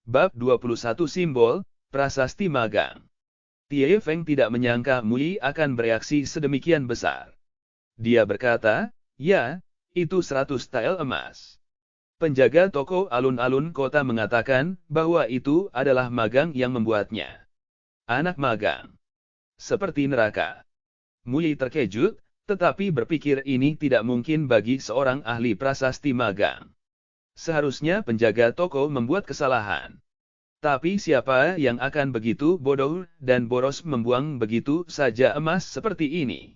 Bab 21 Simbol, Prasasti Magang. Tie Feng tidak menyangka Mui akan bereaksi sedemikian besar. Dia berkata, ya, itu 100 tael emas. Penjaga toko alun-alun kota mengatakan bahwa itu adalah magang yang membuatnya. Anak magang. Seperti neraka. Mui terkejut, tetapi berpikir ini tidak mungkin bagi seorang ahli prasasti magang. Seharusnya penjaga toko membuat kesalahan. Tapi siapa yang akan begitu bodoh dan boros membuang begitu saja emas seperti ini?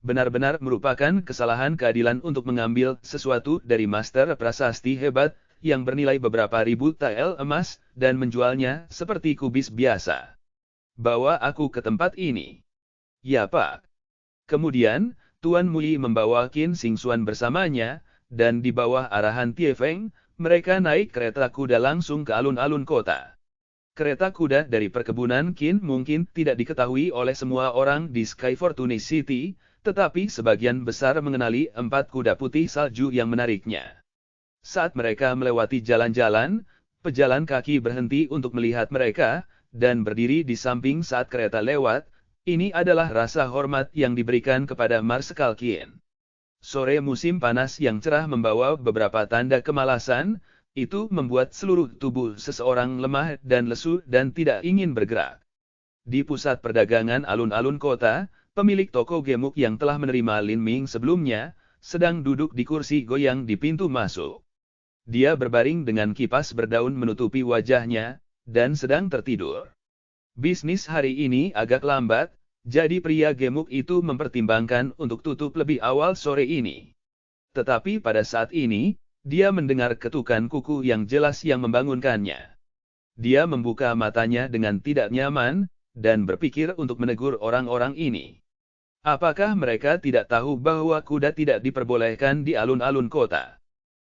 Benar-benar merupakan kesalahan keadilan untuk mengambil sesuatu dari master prasasti hebat yang bernilai beberapa ribu tael emas dan menjualnya seperti kubis biasa. Bawa aku ke tempat ini. Ya Pak. Kemudian, Tuan Mui membawa Qin Xingxuan bersamanya, dan di bawah arahan Tie Feng, mereka naik kereta kuda langsung ke alun-alun kota. Kereta kuda dari perkebunan Qin mungkin tidak diketahui oleh semua orang di Sky Fortune City, tetapi sebagian besar mengenali 4 kuda putih salju yang menariknya. Saat mereka melewati jalan-jalan, pejalan kaki berhenti untuk melihat mereka, dan berdiri di samping saat kereta lewat. Ini adalah rasa hormat yang diberikan kepada Marsekal Qin. Sore musim panas yang cerah membawa beberapa tanda kemalasan, itu membuat seluruh tubuh seseorang lemah dan lesu dan tidak ingin bergerak. Di pusat perdagangan alun-alun kota, pemilik toko gemuk yang telah menerima Lin Ming sebelumnya, sedang duduk di kursi goyang di pintu masuk. Dia berbaring dengan kipas berdaun menutupi wajahnya, dan sedang tertidur. Bisnis hari ini agak lambat, jadi pria gemuk itu mempertimbangkan untuk tutup lebih awal sore ini. Tetapi pada saat ini, dia mendengar ketukan kuku yang jelas yang membangunkannya. Dia membuka matanya dengan tidak nyaman, dan berpikir untuk menegur orang-orang ini. Apakah mereka tidak tahu bahwa kuda tidak diperbolehkan di alun-alun kota?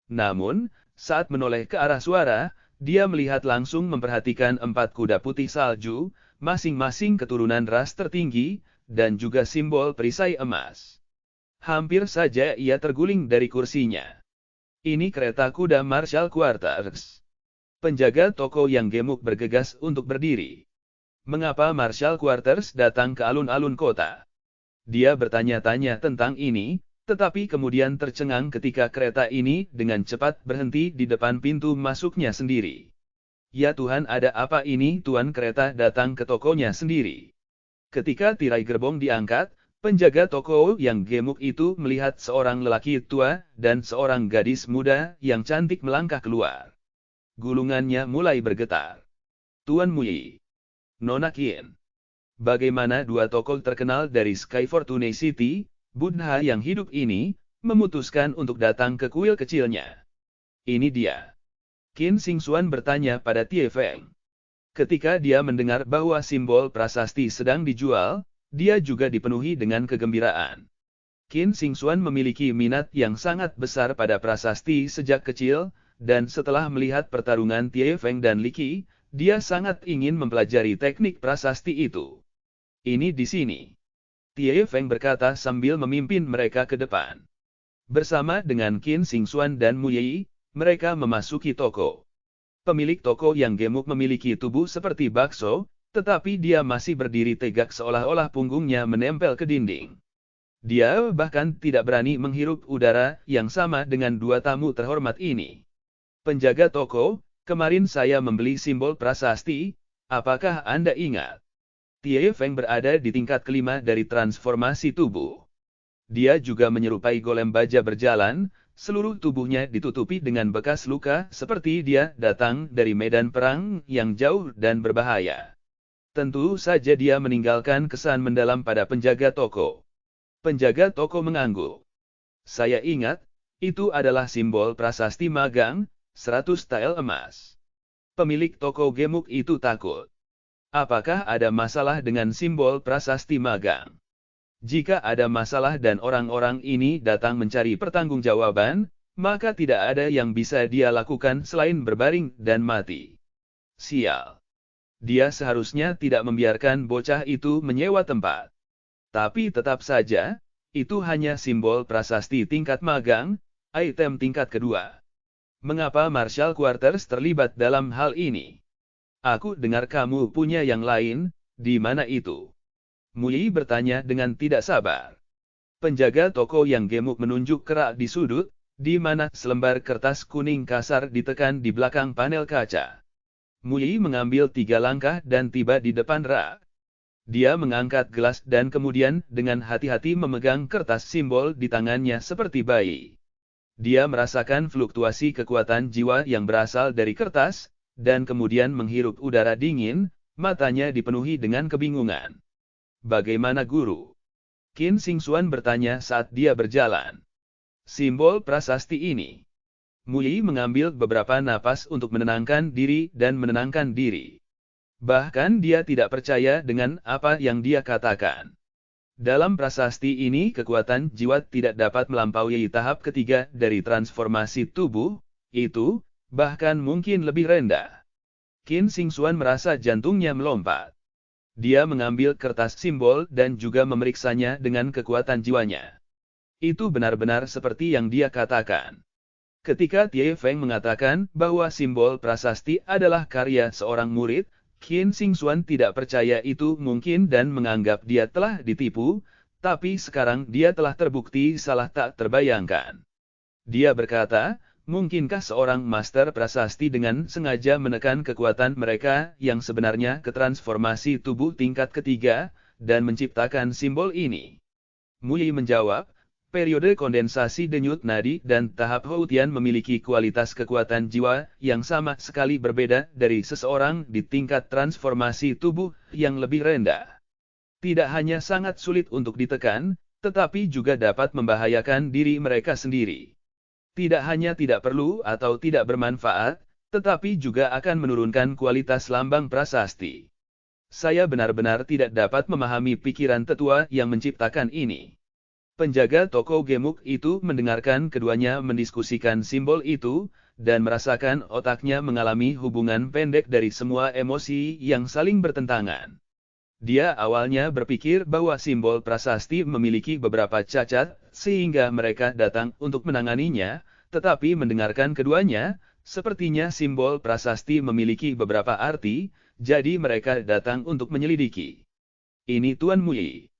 Namun, saat menoleh ke arah suara, dia melihat langsung memperhatikan 4 kuda putih salju, masing-masing keturunan ras tertinggi, dan juga simbol perisai emas. Hampir saja ia terguling dari kursinya. Ini kereta kuda Marshal Quarters. Penjaga toko yang gemuk bergegas untuk berdiri. Mengapa Marshal Quarters datang ke alun-alun kota? Dia bertanya-tanya tentang ini, tetapi kemudian tercengang ketika kereta ini dengan cepat berhenti di depan pintu masuknya sendiri. Ya Tuhan, ada apa ini? Tuan kereta datang ke tokonya sendiri. Ketika tirai gerbong diangkat, penjaga toko yang gemuk itu melihat seorang lelaki tua dan seorang gadis muda yang cantik melangkah keluar. Gulungannya mulai bergetar. Tuan Mui. Nona Qin. Bagaimana dua tokoh terkenal dari Sky Fortune City, Buddha yang hidup ini, memutuskan untuk datang ke kuil kecilnya? Ini dia. Qin Xingxuan bertanya pada Tie Feng. Ketika dia mendengar bahwa simbol prasasti sedang dijual, dia juga dipenuhi dengan kegembiraan. Qin Xingxuan memiliki minat yang sangat besar pada prasasti sejak kecil, dan setelah melihat pertarungan Tie Feng dan Li Qi, dia sangat ingin mempelajari teknik prasasti itu. Ini di sini. Tie Feng berkata sambil memimpin mereka ke depan. Bersama dengan Qin Xingxuan dan Mu Yi, mereka memasuki toko. Pemilik toko yang gemuk memiliki tubuh seperti bakso, tetapi dia masih berdiri tegak seolah-olah punggungnya menempel ke dinding. Dia bahkan tidak berani menghirup udara yang sama dengan dua tamu terhormat ini. Penjaga toko, kemarin saya membeli simbol prasasti, apakah Anda ingat? Tie Feng berada di tingkat kelima dari transformasi tubuh. Dia juga menyerupai golem baja berjalan, seluruh tubuhnya ditutupi dengan bekas luka seperti dia datang dari medan perang yang jauh dan berbahaya. Tentu saja dia meninggalkan kesan mendalam pada penjaga toko. Penjaga toko mengangguk. Saya ingat, itu adalah simbol prasasti magang, 100 tael emas. Pemilik toko gemuk itu takut. Apakah ada masalah dengan simbol prasasti magang? Jika ada masalah dan orang-orang ini datang mencari pertanggungjawaban, maka tidak ada yang bisa dia lakukan selain berbaring dan mati. Sial. Dia seharusnya tidak membiarkan bocah itu menyewa tempat. Tapi tetap saja, itu hanya simbol prasasti tingkat magang, item tingkat kedua. Mengapa Marshal Quarters terlibat dalam hal ini? Aku dengar kamu punya yang lain, di mana itu? Mui bertanya dengan tidak sabar. Penjaga toko yang gemuk menunjuk ke rak di sudut, di mana selembar kertas kuning kasar ditekan di belakang panel kaca. Mui mengambil 3 langkah dan tiba di depan rak. Dia mengangkat gelas dan kemudian dengan hati-hati memegang kertas simbol di tangannya seperti bayi. Dia merasakan fluktuasi kekuatan jiwa yang berasal dari kertas, dan kemudian menghirup udara dingin, matanya dipenuhi dengan kebingungan. Bagaimana guru? Qin Xingxuan bertanya saat dia berjalan. Simbol prasasti ini. Mui mengambil beberapa napas untuk menenangkan diri dan menenangkan diri. Bahkan dia tidak percaya dengan apa yang dia katakan. Dalam prasasti ini kekuatan jiwa tidak dapat melampaui tahap ketiga dari transformasi tubuh, itu, bahkan mungkin lebih rendah. Qin Xingxuan merasa jantungnya melompat. Dia mengambil kertas simbol dan juga memeriksanya dengan kekuatan jiwanya. Itu benar-benar seperti yang dia katakan. Ketika Tie Feng mengatakan bahwa simbol prasasti adalah karya seorang murid, Qin Xingxuan tidak percaya itu mungkin dan menganggap dia telah ditipu, tapi sekarang dia telah terbukti salah tak terbayangkan. Dia berkata, mungkinkah seorang master prasasti dengan sengaja menekan kekuatan mereka yang sebenarnya ke transformasi tubuh tingkat ketiga, dan menciptakan simbol ini? Mui menjawab, periode kondensasi denyut nadi dan tahap Houtian memiliki kualitas kekuatan jiwa yang sama sekali berbeda dari seseorang di tingkat transformasi tubuh yang lebih rendah. Tidak hanya sangat sulit untuk ditekan, tetapi juga dapat membahayakan diri mereka sendiri. Tidak hanya tidak perlu atau tidak bermanfaat, tetapi juga akan menurunkan kualitas lambang prasasti. Saya benar-benar tidak dapat memahami pikiran tetua yang menciptakan ini. Penjaga toko gemuk itu mendengarkan keduanya mendiskusikan simbol itu, dan merasakan otaknya mengalami hubungan pendek dari semua emosi yang saling bertentangan. Dia awalnya berpikir bahwa simbol prasasti memiliki beberapa cacat, sehingga mereka datang untuk menanganinya, tetapi mendengarkan keduanya, sepertinya simbol prasasti memiliki beberapa arti, jadi mereka datang untuk menyelidiki. Ini Tuan Mui.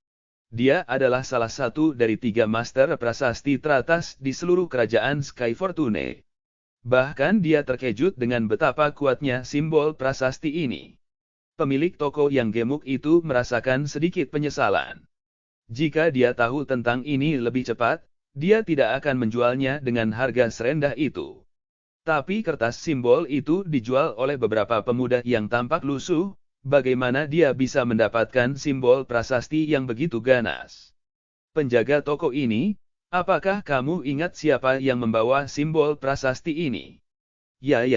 Dia adalah salah satu dari 3 master prasasti teratas di seluruh kerajaan Sky Fortune. Bahkan dia terkejut dengan betapa kuatnya simbol prasasti ini. Pemilik toko yang gemuk itu merasakan sedikit penyesalan. Jika dia tahu tentang ini lebih cepat, dia tidak akan menjualnya dengan harga serendah itu. Tapi kertas simbol itu dijual oleh beberapa pemuda yang tampak lusuh. Bagaimana dia bisa mendapatkan simbol prasasti yang begitu ganas? Penjaga toko ini, apakah kamu ingat siapa yang membawa simbol prasasti ini? Ya,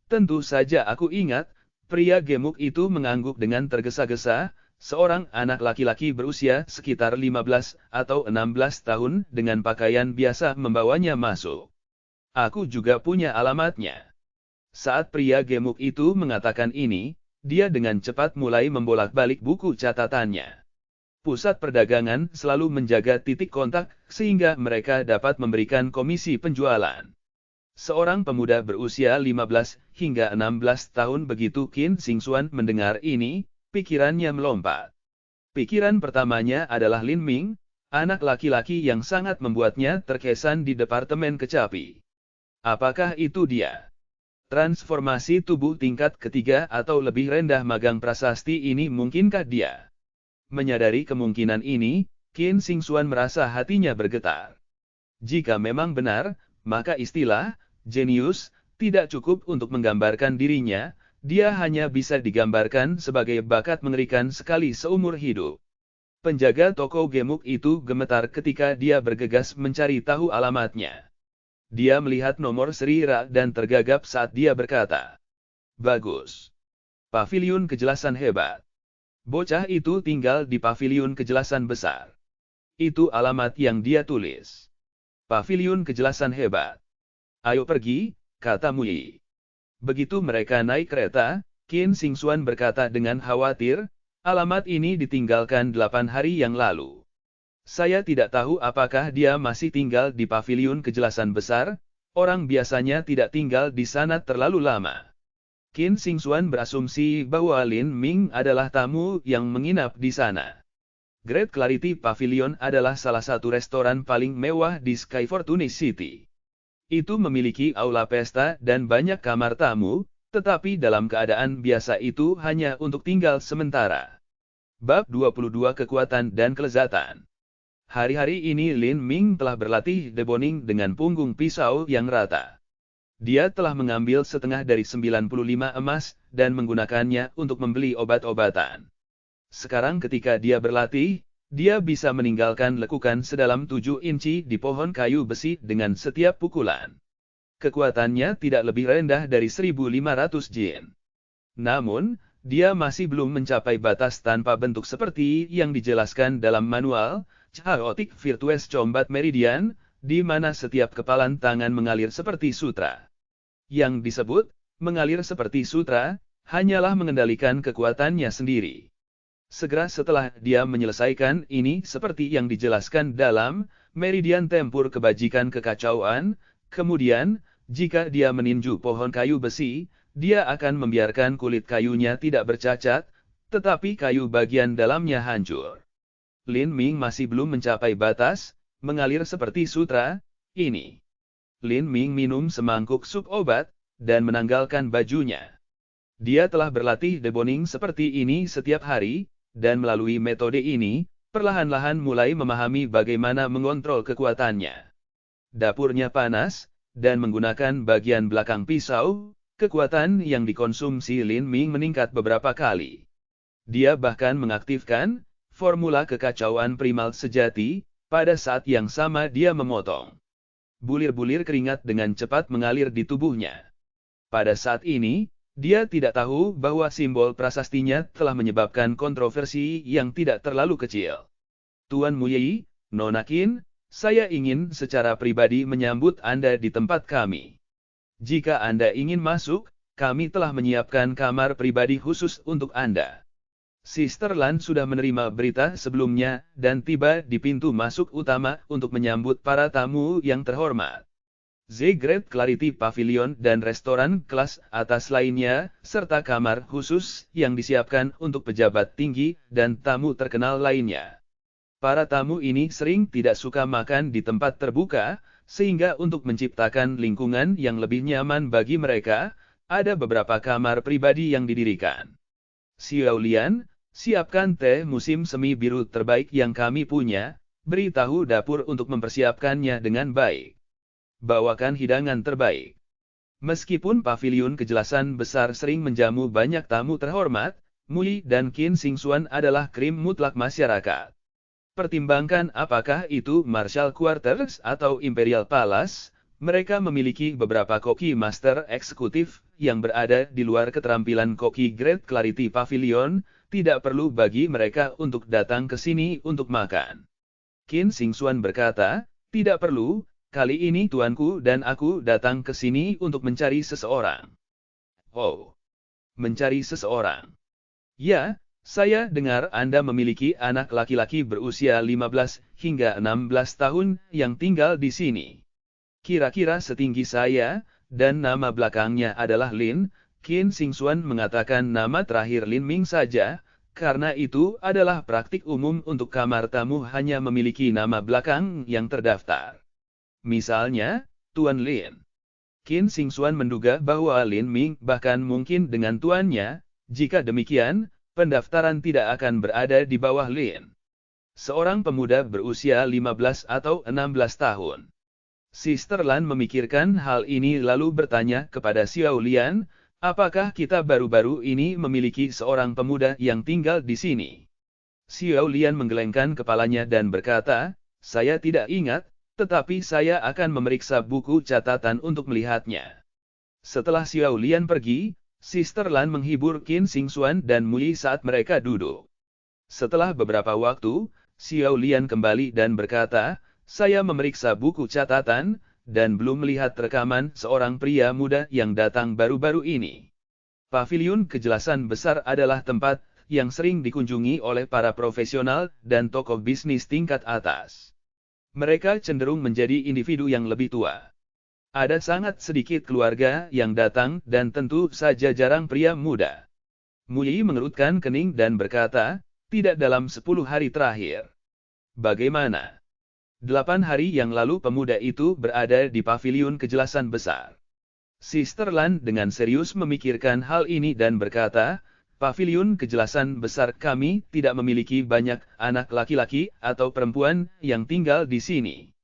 tentu saja aku ingat. Pria gemuk itu mengangguk dengan tergesa-gesa, seorang anak laki-laki berusia sekitar 15 atau 16 tahun dengan pakaian biasa membawanya masuk. Aku juga punya alamatnya. Saat pria gemuk itu mengatakan ini, dia dengan cepat mulai membolak-balik buku catatannya. Pusat perdagangan selalu menjaga titik kontak, sehingga mereka dapat memberikan komisi penjualan. Seorang pemuda berusia 15 hingga 16 tahun begitu Qin Xingxuan mendengar ini, pikirannya melompat. Pikiran pertamanya adalah Lin Ming, anak laki-laki yang sangat membuatnya terkesan di Departemen Kecapi. Apakah itu dia? Transformasi tubuh tingkat ketiga atau lebih rendah magang prasasti ini mungkinkah dia? Menyadari kemungkinan ini, Qin Xingxuan merasa hatinya bergetar. Jika memang benar, maka istilah jenius tidak cukup untuk menggambarkan dirinya, dia hanya bisa digambarkan sebagai bakat mengerikan sekali seumur hidup. Penjaga toko gemuk itu gemetar ketika dia bergegas mencari tahu alamatnya. Dia melihat nomor seri rak dan tergagap saat dia berkata, "Bagus. Paviliun kejelasan hebat." Bocah itu tinggal di paviliun kejelasan besar. Itu alamat yang dia tulis. Paviliun kejelasan hebat. Ayo pergi, kata Mui. Begitu mereka naik kereta, Qin Xingxuan berkata dengan khawatir, alamat ini ditinggalkan 8 hari yang lalu. Saya tidak tahu apakah dia masih tinggal di paviliun kejelasan besar, orang biasanya tidak tinggal di sana terlalu lama. Qin Xingxuan berasumsi bahwa Lin Ming adalah tamu yang menginap di sana. Great Clarity Pavilion adalah salah satu restoran paling mewah di Sky Fortune City. Itu memiliki aula pesta dan banyak kamar tamu, tetapi dalam keadaan biasa itu hanya untuk tinggal sementara. Bab 22 Kekuatan dan Kelezatan. Hari-hari ini Lin Ming telah berlatih deboning dengan punggung pisau yang rata. Dia telah mengambil setengah dari 95 emas dan menggunakannya untuk membeli obat-obatan. Sekarang ketika dia berlatih, dia bisa meninggalkan lekukan sedalam 7 inci di pohon kayu besi dengan setiap pukulan. Kekuatannya tidak lebih rendah dari 1.500 jin. Namun, dia masih belum mencapai batas tanpa bentuk seperti yang dijelaskan dalam manual Chaotic Virtuous Combat Meridian, di mana setiap kepalan tangan mengalir seperti sutra. Yang disebut mengalir seperti sutra, hanyalah mengendalikan kekuatannya sendiri. Segera setelah dia menyelesaikan ini seperti yang dijelaskan dalam Meridian Tempur Kebajikan Kekacauan, kemudian, jika dia meninju pohon kayu besi, dia akan membiarkan kulit kayunya tidak bercacat, tetapi kayu bagian dalamnya hancur. Lin Ming masih belum mencapai batas mengalir seperti sutra ini. Lin Ming minum semangkuk sup obat dan menanggalkan bajunya. Dia telah berlatih deboning seperti ini setiap hari, dan melalui metode ini, perlahan-lahan mulai memahami bagaimana mengontrol kekuatannya. Dapurnya panas, dan menggunakan bagian belakang pisau, kekuatan yang dikonsumsi Lin Ming meningkat beberapa kali. Dia bahkan mengaktifkan formula kekacauan primal sejati, pada saat yang sama dia memotong. Bulir-bulir keringat dengan cepat mengalir di tubuhnya. Pada saat ini, dia tidak tahu bahwa simbol prasastinya telah menyebabkan kontroversi yang tidak terlalu kecil. Tuan Muyi, Nona Qin, saya ingin secara pribadi menyambut Anda di tempat kami. Jika Anda ingin masuk, kami telah menyiapkan kamar pribadi khusus untuk Anda. Sister Lan sudah menerima berita sebelumnya dan tiba di pintu masuk utama untuk menyambut para tamu yang terhormat. The Great Clarity Pavilion dan restoran kelas atas lainnya, serta kamar khusus yang disiapkan untuk pejabat tinggi dan tamu terkenal lainnya. Para tamu ini sering tidak suka makan di tempat terbuka, sehingga untuk menciptakan lingkungan yang lebih nyaman bagi mereka, ada beberapa kamar pribadi yang didirikan. Xiao Lian, siapkan teh musim semi biru terbaik yang kami punya, beritahu dapur untuk mempersiapkannya dengan baik. Bawakan hidangan terbaik. Meskipun pavilion kejelasan besar sering menjamu banyak tamu terhormat, Muyi dan Qin Xingxuan adalah krim mutlak masyarakat. Pertimbangkan apakah itu Marshal Quarters atau Imperial Palace, mereka memiliki beberapa koki master eksekutif yang berada di luar keterampilan koki Great Clarity Pavilion, tidak perlu bagi mereka untuk datang ke sini untuk makan. Qin Xingxuan berkata, tidak perlu, kali ini tuanku dan aku datang ke sini untuk mencari seseorang. Oh, mencari seseorang. Ya, saya dengar Anda memiliki anak laki-laki berusia 15 hingga 16 tahun yang tinggal di sini. Kira-kira setinggi saya, dan nama belakangnya adalah Lin. Qin Xingxuan mengatakan nama terakhir Lin Ming saja, karena itu adalah praktik umum untuk kamar tamu hanya memiliki nama belakang yang terdaftar. Misalnya, Tuan Lin. Qin Xingxuan menduga bahwa Lin Ming bahkan mungkin dengan tuannya, jika demikian, pendaftaran tidak akan berada di bawah Lin. Seorang pemuda berusia 15 atau 16 tahun. Sister Lan memikirkan hal ini lalu bertanya kepada Xiao Lian, apakah kita baru-baru ini memiliki seorang pemuda yang tinggal di sini? Xiao Lian menggelengkan kepalanya dan berkata, saya tidak ingat, tetapi saya akan memeriksa buku catatan untuk melihatnya. Setelah Xiao Lian pergi, Sister Lan menghibur Qin Xingxuan dan Muyi saat mereka duduk. Setelah beberapa waktu, Xiao Lian kembali dan berkata, saya memeriksa buku catatan, dan belum melihat rekaman seorang pria muda yang datang baru-baru ini. Pavilion kejelasan besar adalah tempat yang sering dikunjungi oleh para profesional dan tokoh bisnis tingkat atas. Mereka cenderung menjadi individu yang lebih tua. Ada sangat sedikit keluarga yang datang dan tentu saja jarang pria muda. Mui mengerutkan kening dan berkata, tidak dalam 10 hari terakhir. Bagaimana? 8 hari yang lalu pemuda itu berada di paviliun kejelasan besar. Sister Lan dengan serius memikirkan hal ini dan berkata, paviliun kejelasan besar kami tidak memiliki banyak anak laki-laki atau perempuan yang tinggal di sini.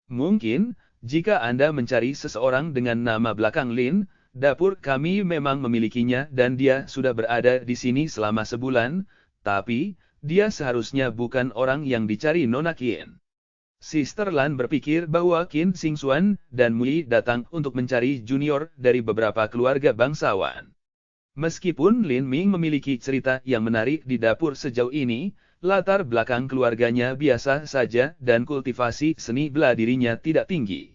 Mungkin, jika Anda mencari seseorang dengan nama belakang Lin, dapur kami memang memilikinya dan dia sudah berada di sini selama sebulan, tapi, dia seharusnya bukan orang yang dicari Nona Qin. Sister Lan berpikir bahwa Qin Xingxuan dan Mui datang untuk mencari junior dari beberapa keluarga bangsawan. Meskipun Lin Ming memiliki cerita yang menarik di dapur sejauh ini, latar belakang keluarganya biasa saja dan kultivasi seni bela dirinya tidak tinggi.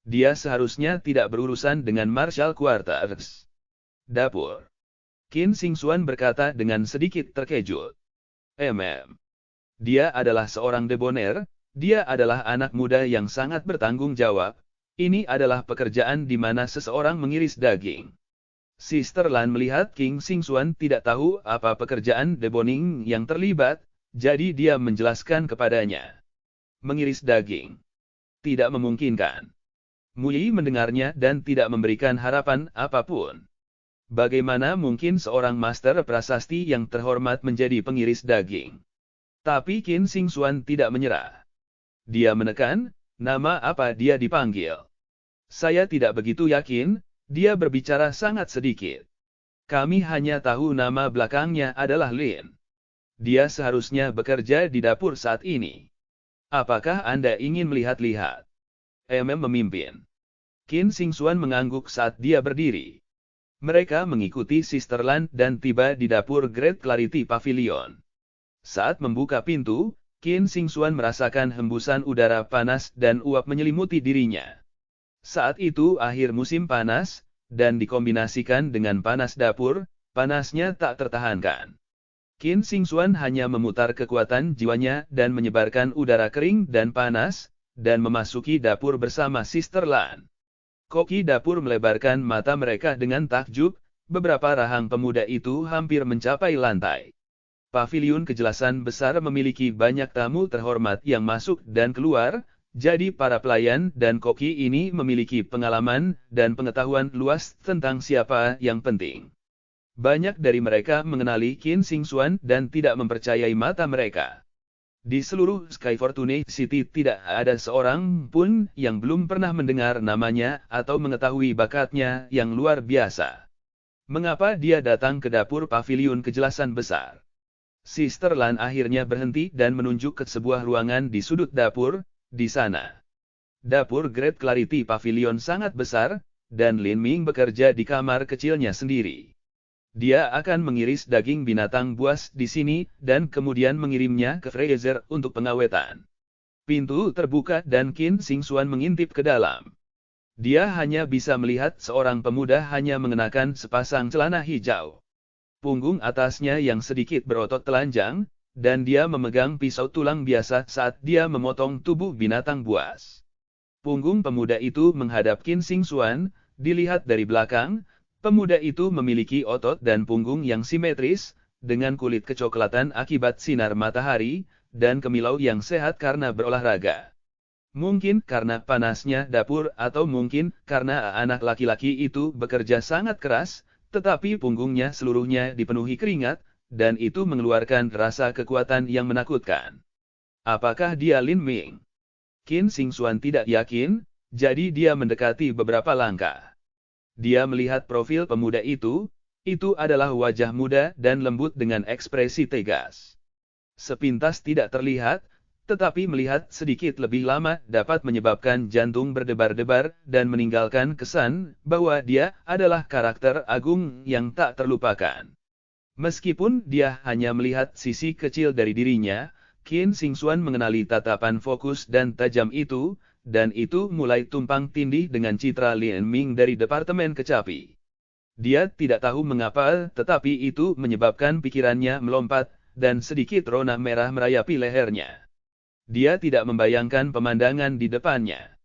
Dia seharusnya tidak berurusan dengan martial quarters. Dapur. Qin Xingxuan berkata dengan sedikit terkejut. Dia adalah seorang debonair. Dia adalah anak muda yang sangat bertanggung jawab. Ini adalah pekerjaan di mana seseorang mengiris daging. Sister Lan melihat Qin Xingxuan tidak tahu apa pekerjaan deboning yang terlibat, jadi dia menjelaskan kepadanya. Mengiris daging. Tidak memungkinkan. Mui mendengarnya dan tidak memberikan harapan apapun. Bagaimana mungkin seorang master prasasti yang terhormat menjadi pengiris daging? Tapi Qin Xingxuan tidak menyerah. Dia menekan, nama apa dia dipanggil. Saya tidak begitu yakin, dia berbicara sangat sedikit. Kami hanya tahu nama belakangnya adalah Lin. Dia seharusnya bekerja di dapur saat ini. Apakah Anda ingin melihat-lihat? Memimpin. Qin Xingxuan mengangguk saat dia berdiri. Mereka mengikuti Sister Lan dan tiba di dapur Great Clarity Pavilion. Saat membuka pintu, Qin Xingxuan merasakan hembusan udara panas dan uap menyelimuti dirinya. Saat itu akhir musim panas, dan dikombinasikan dengan panas dapur, panasnya tak tertahankan. Qin Xingxuan hanya memutar kekuatan jiwanya dan menyebarkan udara kering dan panas, dan memasuki dapur bersama Sister Lan. Koki dapur melebarkan mata mereka dengan takjub, beberapa rahang pemuda itu hampir mencapai lantai. Paviliun kejelasan besar memiliki banyak tamu terhormat yang masuk dan keluar, jadi para pelayan dan koki ini memiliki pengalaman dan pengetahuan luas tentang siapa yang penting. Banyak dari mereka mengenali Qin Xingxuan dan tidak mempercayai mata mereka. Di seluruh Sky Fortune City tidak ada seorang pun yang belum pernah mendengar namanya atau mengetahui bakatnya yang luar biasa. Mengapa dia datang ke dapur paviliun kejelasan besar? Sister Lan akhirnya berhenti dan menunjuk ke sebuah ruangan di sudut dapur, di sana. Dapur Great Clarity Pavilion sangat besar, dan Lin Ming bekerja di kamar kecilnya sendiri. Dia akan mengiris daging binatang buas di sini, dan kemudian mengirimnya ke freezer untuk pengawetan. Pintu terbuka dan Qin Xingxuan mengintip ke dalam. Dia hanya bisa melihat seorang pemuda hanya mengenakan sepasang celana hijau. Punggung atasnya yang sedikit berotot telanjang, dan dia memegang pisau tulang biasa saat dia memotong tubuh binatang buas. Punggung pemuda itu menghadap Qin Xingxuan, dilihat dari belakang, pemuda itu memiliki otot dan punggung yang simetris, dengan kulit kecoklatan akibat sinar matahari, dan kemilau yang sehat karena berolahraga. Mungkin karena panasnya dapur atau mungkin karena anak laki-laki itu bekerja sangat keras, tetapi punggungnya seluruhnya dipenuhi keringat, dan itu mengeluarkan rasa kekuatan yang menakutkan. Apakah dia Lin Ming? Qin Xingxuan tidak yakin, jadi dia mendekati beberapa langkah. Dia melihat profil pemuda itu adalah wajah muda dan lembut dengan ekspresi tegas. Sepintas tidak terlihat, tetapi melihat sedikit lebih lama dapat menyebabkan jantung berdebar-debar dan meninggalkan kesan bahwa dia adalah karakter agung yang tak terlupakan. Meskipun dia hanya melihat sisi kecil dari dirinya, Qin Xingxuan mengenali tatapan fokus dan tajam itu, dan itu mulai tumpang tindih dengan citra Lin Ming dari Departemen Kecapi. Dia tidak tahu mengapa, tetapi itu menyebabkan pikirannya melompat, dan sedikit rona merah merayapi lehernya. Dia tidak membayangkan pemandangan di depannya.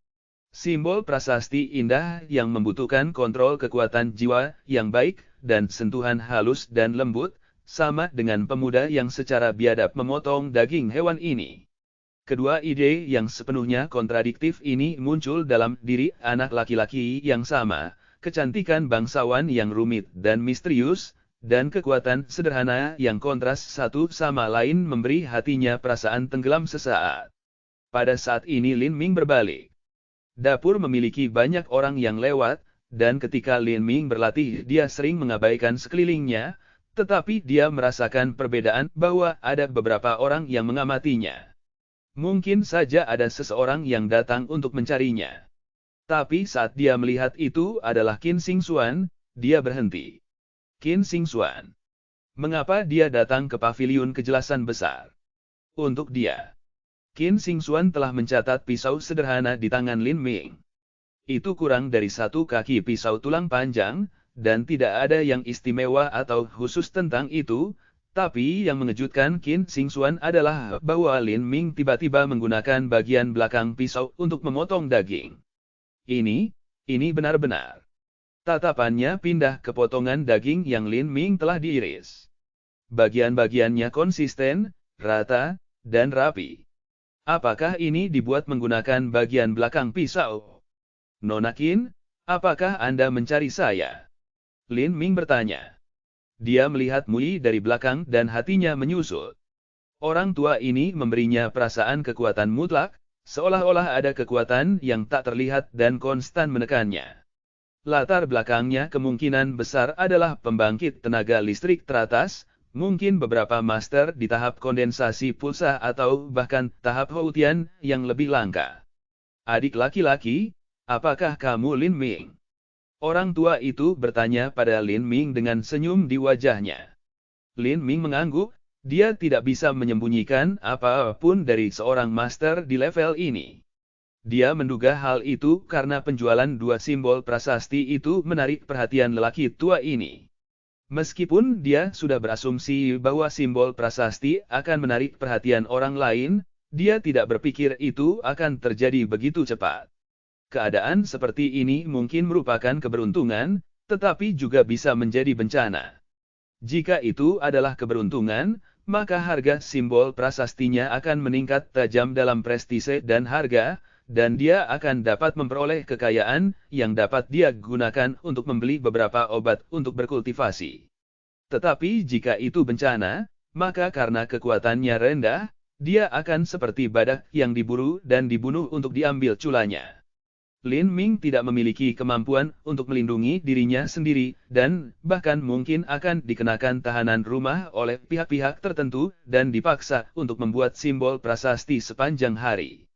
Simbol prasasti indah yang membutuhkan kontrol kekuatan jiwa yang baik, dan sentuhan halus dan lembut, sama dengan pemuda yang secara biadab memotong daging hewan ini. Kedua ide yang sepenuhnya kontradiktif ini muncul dalam diri anak laki-laki yang sama, kecantikan bangsawan yang rumit dan misterius, dan kekuatan sederhana yang kontras satu sama lain memberi hatinya perasaan tenggelam sesaat. Pada saat ini Lin Ming berbalik. Dapur memiliki banyak orang yang lewat, dan ketika Lin Ming berlatih dia sering mengabaikan sekelilingnya, tetapi dia merasakan perbedaan bahwa ada beberapa orang yang mengamatinya. Mungkin saja ada seseorang yang datang untuk mencarinya. Tapi saat dia melihat itu adalah Qin Xingxuan, dia berhenti. Qin Xingxuan. Mengapa dia datang ke paviliun kejelasan besar? Untuk dia. Qin Xingxuan telah mencatat pisau sederhana di tangan Lin Ming. Itu kurang dari 1 kaki pisau tulang panjang, dan tidak ada yang istimewa atau khusus tentang itu. Tapi yang mengejutkan Qin Xingxuan adalah bahwa Lin Ming tiba-tiba menggunakan bagian belakang pisau untuk memotong daging. Ini benar-benar. Tatapannya pindah ke potongan daging yang Lin Ming telah diiris. Bagian-bagiannya konsisten, rata, dan rapi. Apakah ini dibuat menggunakan bagian belakang pisau? Nona Qin, apakah Anda mencari saya? Lin Ming bertanya. Dia melihat Mui dari belakang dan hatinya menyusut. Orang tua ini memberinya perasaan kekuatan mutlak, seolah-olah ada kekuatan yang tak terlihat dan konstan menekannya. Latar belakangnya kemungkinan besar adalah pembangkit tenaga listrik teratas, mungkin beberapa master di tahap kondensasi pulsa atau bahkan tahap Houtian yang lebih langka. Adik laki-laki, apakah kamu Lin Ming? Orang tua itu bertanya pada Lin Ming dengan senyum di wajahnya. Lin Ming mengangguk, dia tidak bisa menyembunyikan apapun dari seorang master di level ini. Dia menduga hal itu karena penjualan 2 simbol prasasti itu menarik perhatian lelaki tua ini. Meskipun dia sudah berasumsi bahwa simbol prasasti akan menarik perhatian orang lain, dia tidak berpikir itu akan terjadi begitu cepat. Keadaan seperti ini mungkin merupakan keberuntungan, tetapi juga bisa menjadi bencana. Jika itu adalah keberuntungan, maka harga simbol prasastinya akan meningkat tajam dalam prestise dan harga, dan dia akan dapat memperoleh kekayaan yang dapat dia gunakan untuk membeli beberapa obat untuk berkultivasi. Tetapi jika itu bencana, maka karena kekuatannya rendah, dia akan seperti badak yang diburu dan dibunuh untuk diambil culanya. Lin Ming tidak memiliki kemampuan untuk melindungi dirinya sendiri, dan bahkan mungkin akan dikenakan tahanan rumah oleh pihak-pihak tertentu, dan dipaksa untuk membuat simbol prasasti sepanjang hari.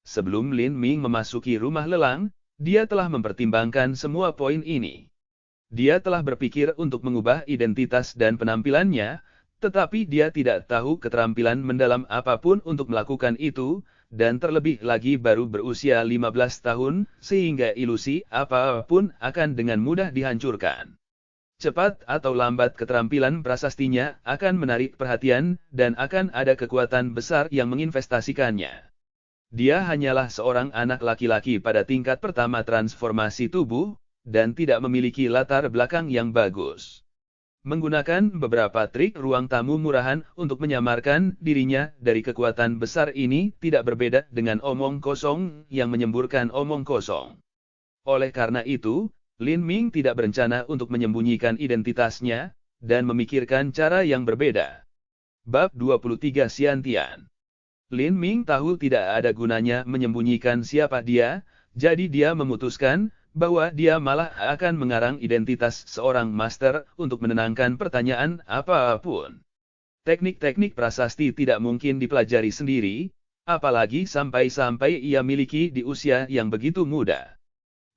Sebelum Lin Ming memasuki rumah lelang, dia telah mempertimbangkan semua poin ini. Dia telah berpikir untuk mengubah identitas dan penampilannya, tetapi dia tidak tahu keterampilan mendalam apapun untuk melakukan itu, dan terlebih lagi baru berusia 15 tahun, sehingga ilusi apapun akan dengan mudah dihancurkan. Cepat atau lambat keterampilan prasastinya akan menarik perhatian, dan akan ada kekuatan besar yang menginvestasikannya. Dia hanyalah seorang anak laki-laki pada tingkat pertama transformasi tubuh, dan tidak memiliki latar belakang yang bagus. Menggunakan beberapa trik ruang tamu murahan untuk menyamarkan dirinya dari kekuatan besar ini tidak berbeda dengan omong kosong yang menyemburkan omong kosong. Oleh karena itu, Lin Ming tidak berencana untuk menyembunyikan identitasnya, dan memikirkan cara yang berbeda. Bab 23 Xiantian. Lin Ming tahu tidak ada gunanya menyembunyikan siapa dia, jadi dia memutuskan bahwa dia malah akan mengarang identitas seorang master untuk menenangkan pertanyaan apapun. Teknik-teknik prasasti tidak mungkin dipelajari sendiri, apalagi sampai-sampai ia miliki di usia yang begitu muda.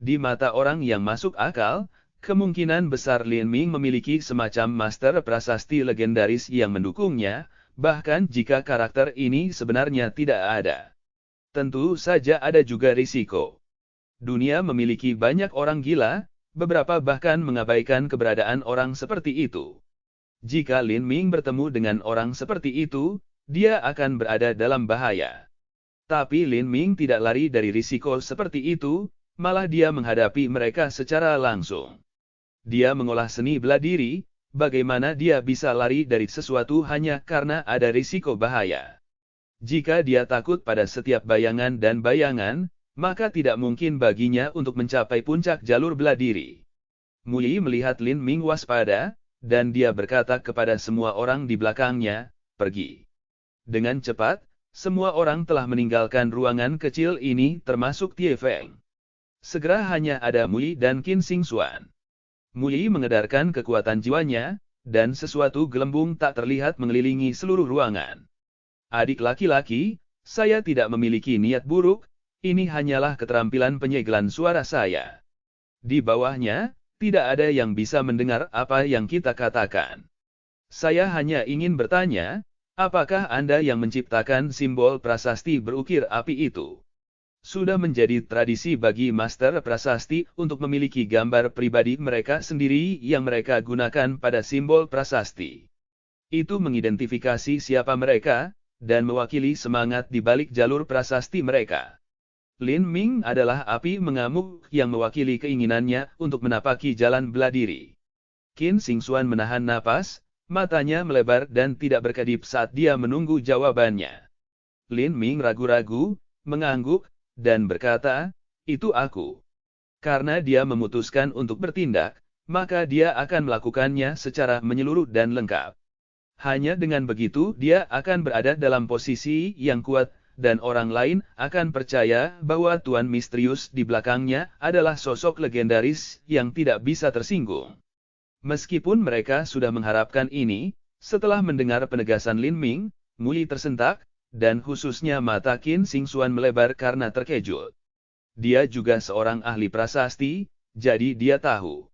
Di mata orang yang masuk akal, kemungkinan besar Lin Ming memiliki semacam master prasasti legendaris yang mendukungnya, bahkan jika karakter ini sebenarnya tidak ada. Tentu saja ada juga risiko. Dunia memiliki banyak orang gila, beberapa bahkan mengabaikan keberadaan orang seperti itu. Jika Lin Ming bertemu dengan orang seperti itu, dia akan berada dalam bahaya. Tapi Lin Ming tidak lari dari risiko seperti itu, malah dia menghadapi mereka secara langsung. Dia mengolah seni bela diri, bagaimana dia bisa lari dari sesuatu hanya karena ada risiko bahaya. Jika dia takut pada setiap bayangan dan bayangan, maka tidak mungkin baginya untuk mencapai puncak jalur bela diri. Mui melihat Lin Ming waspada, dan dia berkata kepada semua orang di belakangnya, "Pergi." Dengan cepat, semua orang telah meninggalkan ruangan kecil ini termasuk Tie Feng. Segera hanya ada Mui dan Qin Xingxuan. Mui mengedarkan kekuatan jiwanya, dan sesuatu gelembung tak terlihat mengelilingi seluruh ruangan. Adik laki-laki, saya tidak memiliki niat buruk, ini hanyalah keterampilan penyegelan suara saya. Di bawahnya, tidak ada yang bisa mendengar apa yang kita katakan. Saya hanya ingin bertanya, apakah Anda yang menciptakan simbol prasasti berukir api itu? Sudah menjadi tradisi bagi master prasasti untuk memiliki gambar pribadi mereka sendiri yang mereka gunakan pada simbol prasasti. Itu mengidentifikasi siapa mereka, dan mewakili semangat di balik jalur prasasti mereka. Lin Ming adalah api mengamuk yang mewakili keinginannya untuk menapaki jalan bela diri. Qin Xingxuan menahan napas, matanya melebar dan tidak berkedip saat dia menunggu jawabannya. Lin Ming ragu-ragu, mengangguk, dan berkata, "Itu aku." Karena dia memutuskan untuk bertindak, maka dia akan melakukannya secara menyeluruh dan lengkap. Hanya dengan begitu dia akan berada dalam posisi yang kuat, dan orang lain akan percaya bahwa Tuan Misterius di belakangnya adalah sosok legendaris yang tidak bisa tersinggung. Meskipun mereka sudah mengharapkan ini, setelah mendengar penegasan Lin Ming, Mui tersentak, dan khususnya mata Qin Xingxuan melebar karena terkejut. Dia juga seorang ahli prasasti, jadi dia tahu.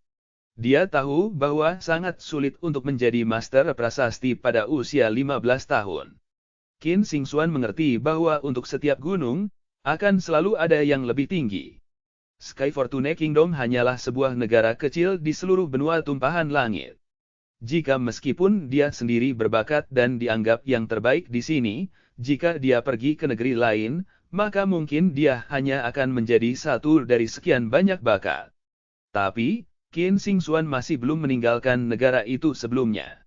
Dia tahu bahwa sangat sulit untuk menjadi master prasasti pada usia 15 tahun. Qin Xingxuan mengerti bahwa untuk setiap gunung, akan selalu ada yang lebih tinggi. Sky Fortune Kingdom hanyalah sebuah negara kecil di seluruh benua tumpahan langit. Jika meskipun dia sendiri berbakat dan dianggap yang terbaik di sini, jika dia pergi ke negeri lain, maka mungkin dia hanya akan menjadi satu dari sekian banyak bakat. Tapi, Qin Xingxuan masih belum meninggalkan negara itu sebelumnya.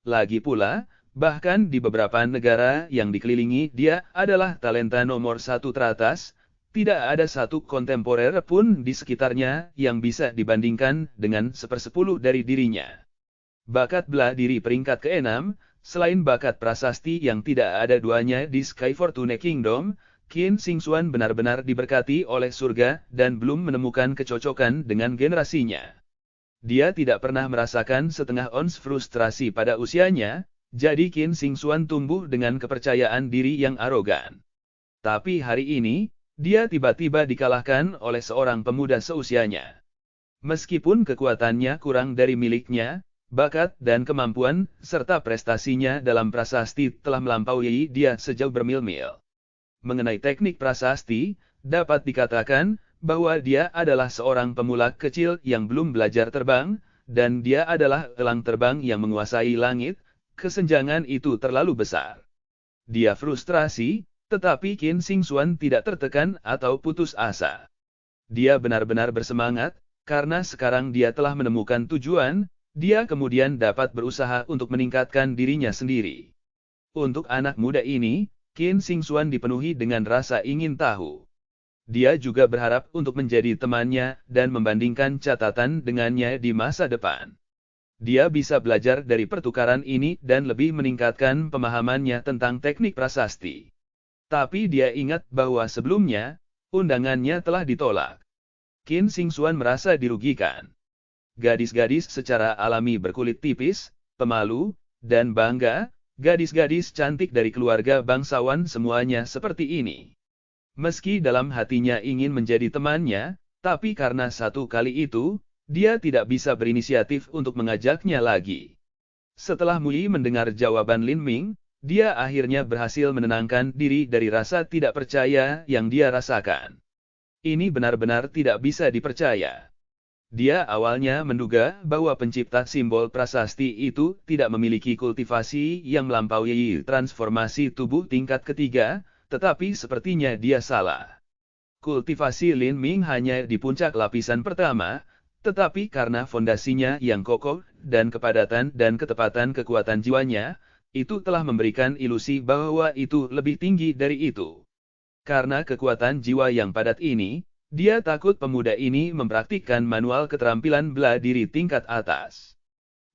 Lagi pula, bahkan di beberapa negara yang dikelilingi dia adalah talenta nomor satu teratas. Tidak ada satu kontemporer pun di sekitarnya yang bisa dibandingkan dengan 1/10 dari dirinya. Bakat bela diri peringkat ke-6, selain bakat prasasti yang tidak ada duanya di Sky Fortune Kingdom, Qin Xingxuan benar-benar diberkati oleh surga dan belum menemukan kecocokan dengan generasinya. Dia tidak pernah merasakan setengah ons frustrasi pada usianya, jadi Qin Xingxuan tumbuh dengan kepercayaan diri yang arogan. Tapi hari ini, dia tiba-tiba dikalahkan oleh seorang pemuda seusianya. Meskipun kekuatannya kurang dari miliknya, bakat dan kemampuan, serta prestasinya dalam prasasti telah melampaui dia sejauh bermil-mil. Mengenai teknik prasasti, dapat dikatakan bahwa dia adalah seorang pemula kecil yang belum belajar terbang, dan dia adalah elang terbang yang menguasai langit. Kesenjangan itu terlalu besar. Dia frustrasi, tetapi Qin Xingxuan tidak tertekan atau putus asa. Dia benar-benar bersemangat, karena sekarang dia telah menemukan tujuan, dia kemudian dapat berusaha untuk meningkatkan dirinya sendiri. Untuk anak muda ini, Qin Xingxuan dipenuhi dengan rasa ingin tahu. Dia juga berharap untuk menjadi temannya dan membandingkan catatan dengannya di masa depan. Dia bisa belajar dari pertukaran ini dan lebih meningkatkan pemahamannya tentang teknik prasasti. Tapi dia ingat bahwa sebelumnya, undangannya telah ditolak. Qin Xingxuan merasa dirugikan. Gadis-gadis secara alami berkulit tipis, pemalu, dan bangga, gadis-gadis cantik dari keluarga bangsawan semuanya seperti ini. Meski dalam hatinya ingin menjadi temannya, tapi karena satu kali itu, dia tidak bisa berinisiatif untuk mengajaknya lagi. Setelah Mui mendengar jawaban Lin Ming, dia akhirnya berhasil menenangkan diri dari rasa tidak percaya yang dia rasakan. Ini benar-benar tidak bisa dipercaya. Dia awalnya menduga bahwa pencipta simbol prasasti itu tidak memiliki kultivasi yang melampaui transformasi tubuh tingkat ketiga, tetapi sepertinya dia salah. Kultivasi Lin Ming hanya di puncak lapisan pertama, tetapi karena fondasinya yang kokoh dan kepadatan dan ketepatan kekuatan jiwanya, itu telah memberikan ilusi bahwa itu lebih tinggi dari itu. Karena kekuatan jiwa yang padat ini, dia takut pemuda ini mempraktikkan manual keterampilan bela diri tingkat atas.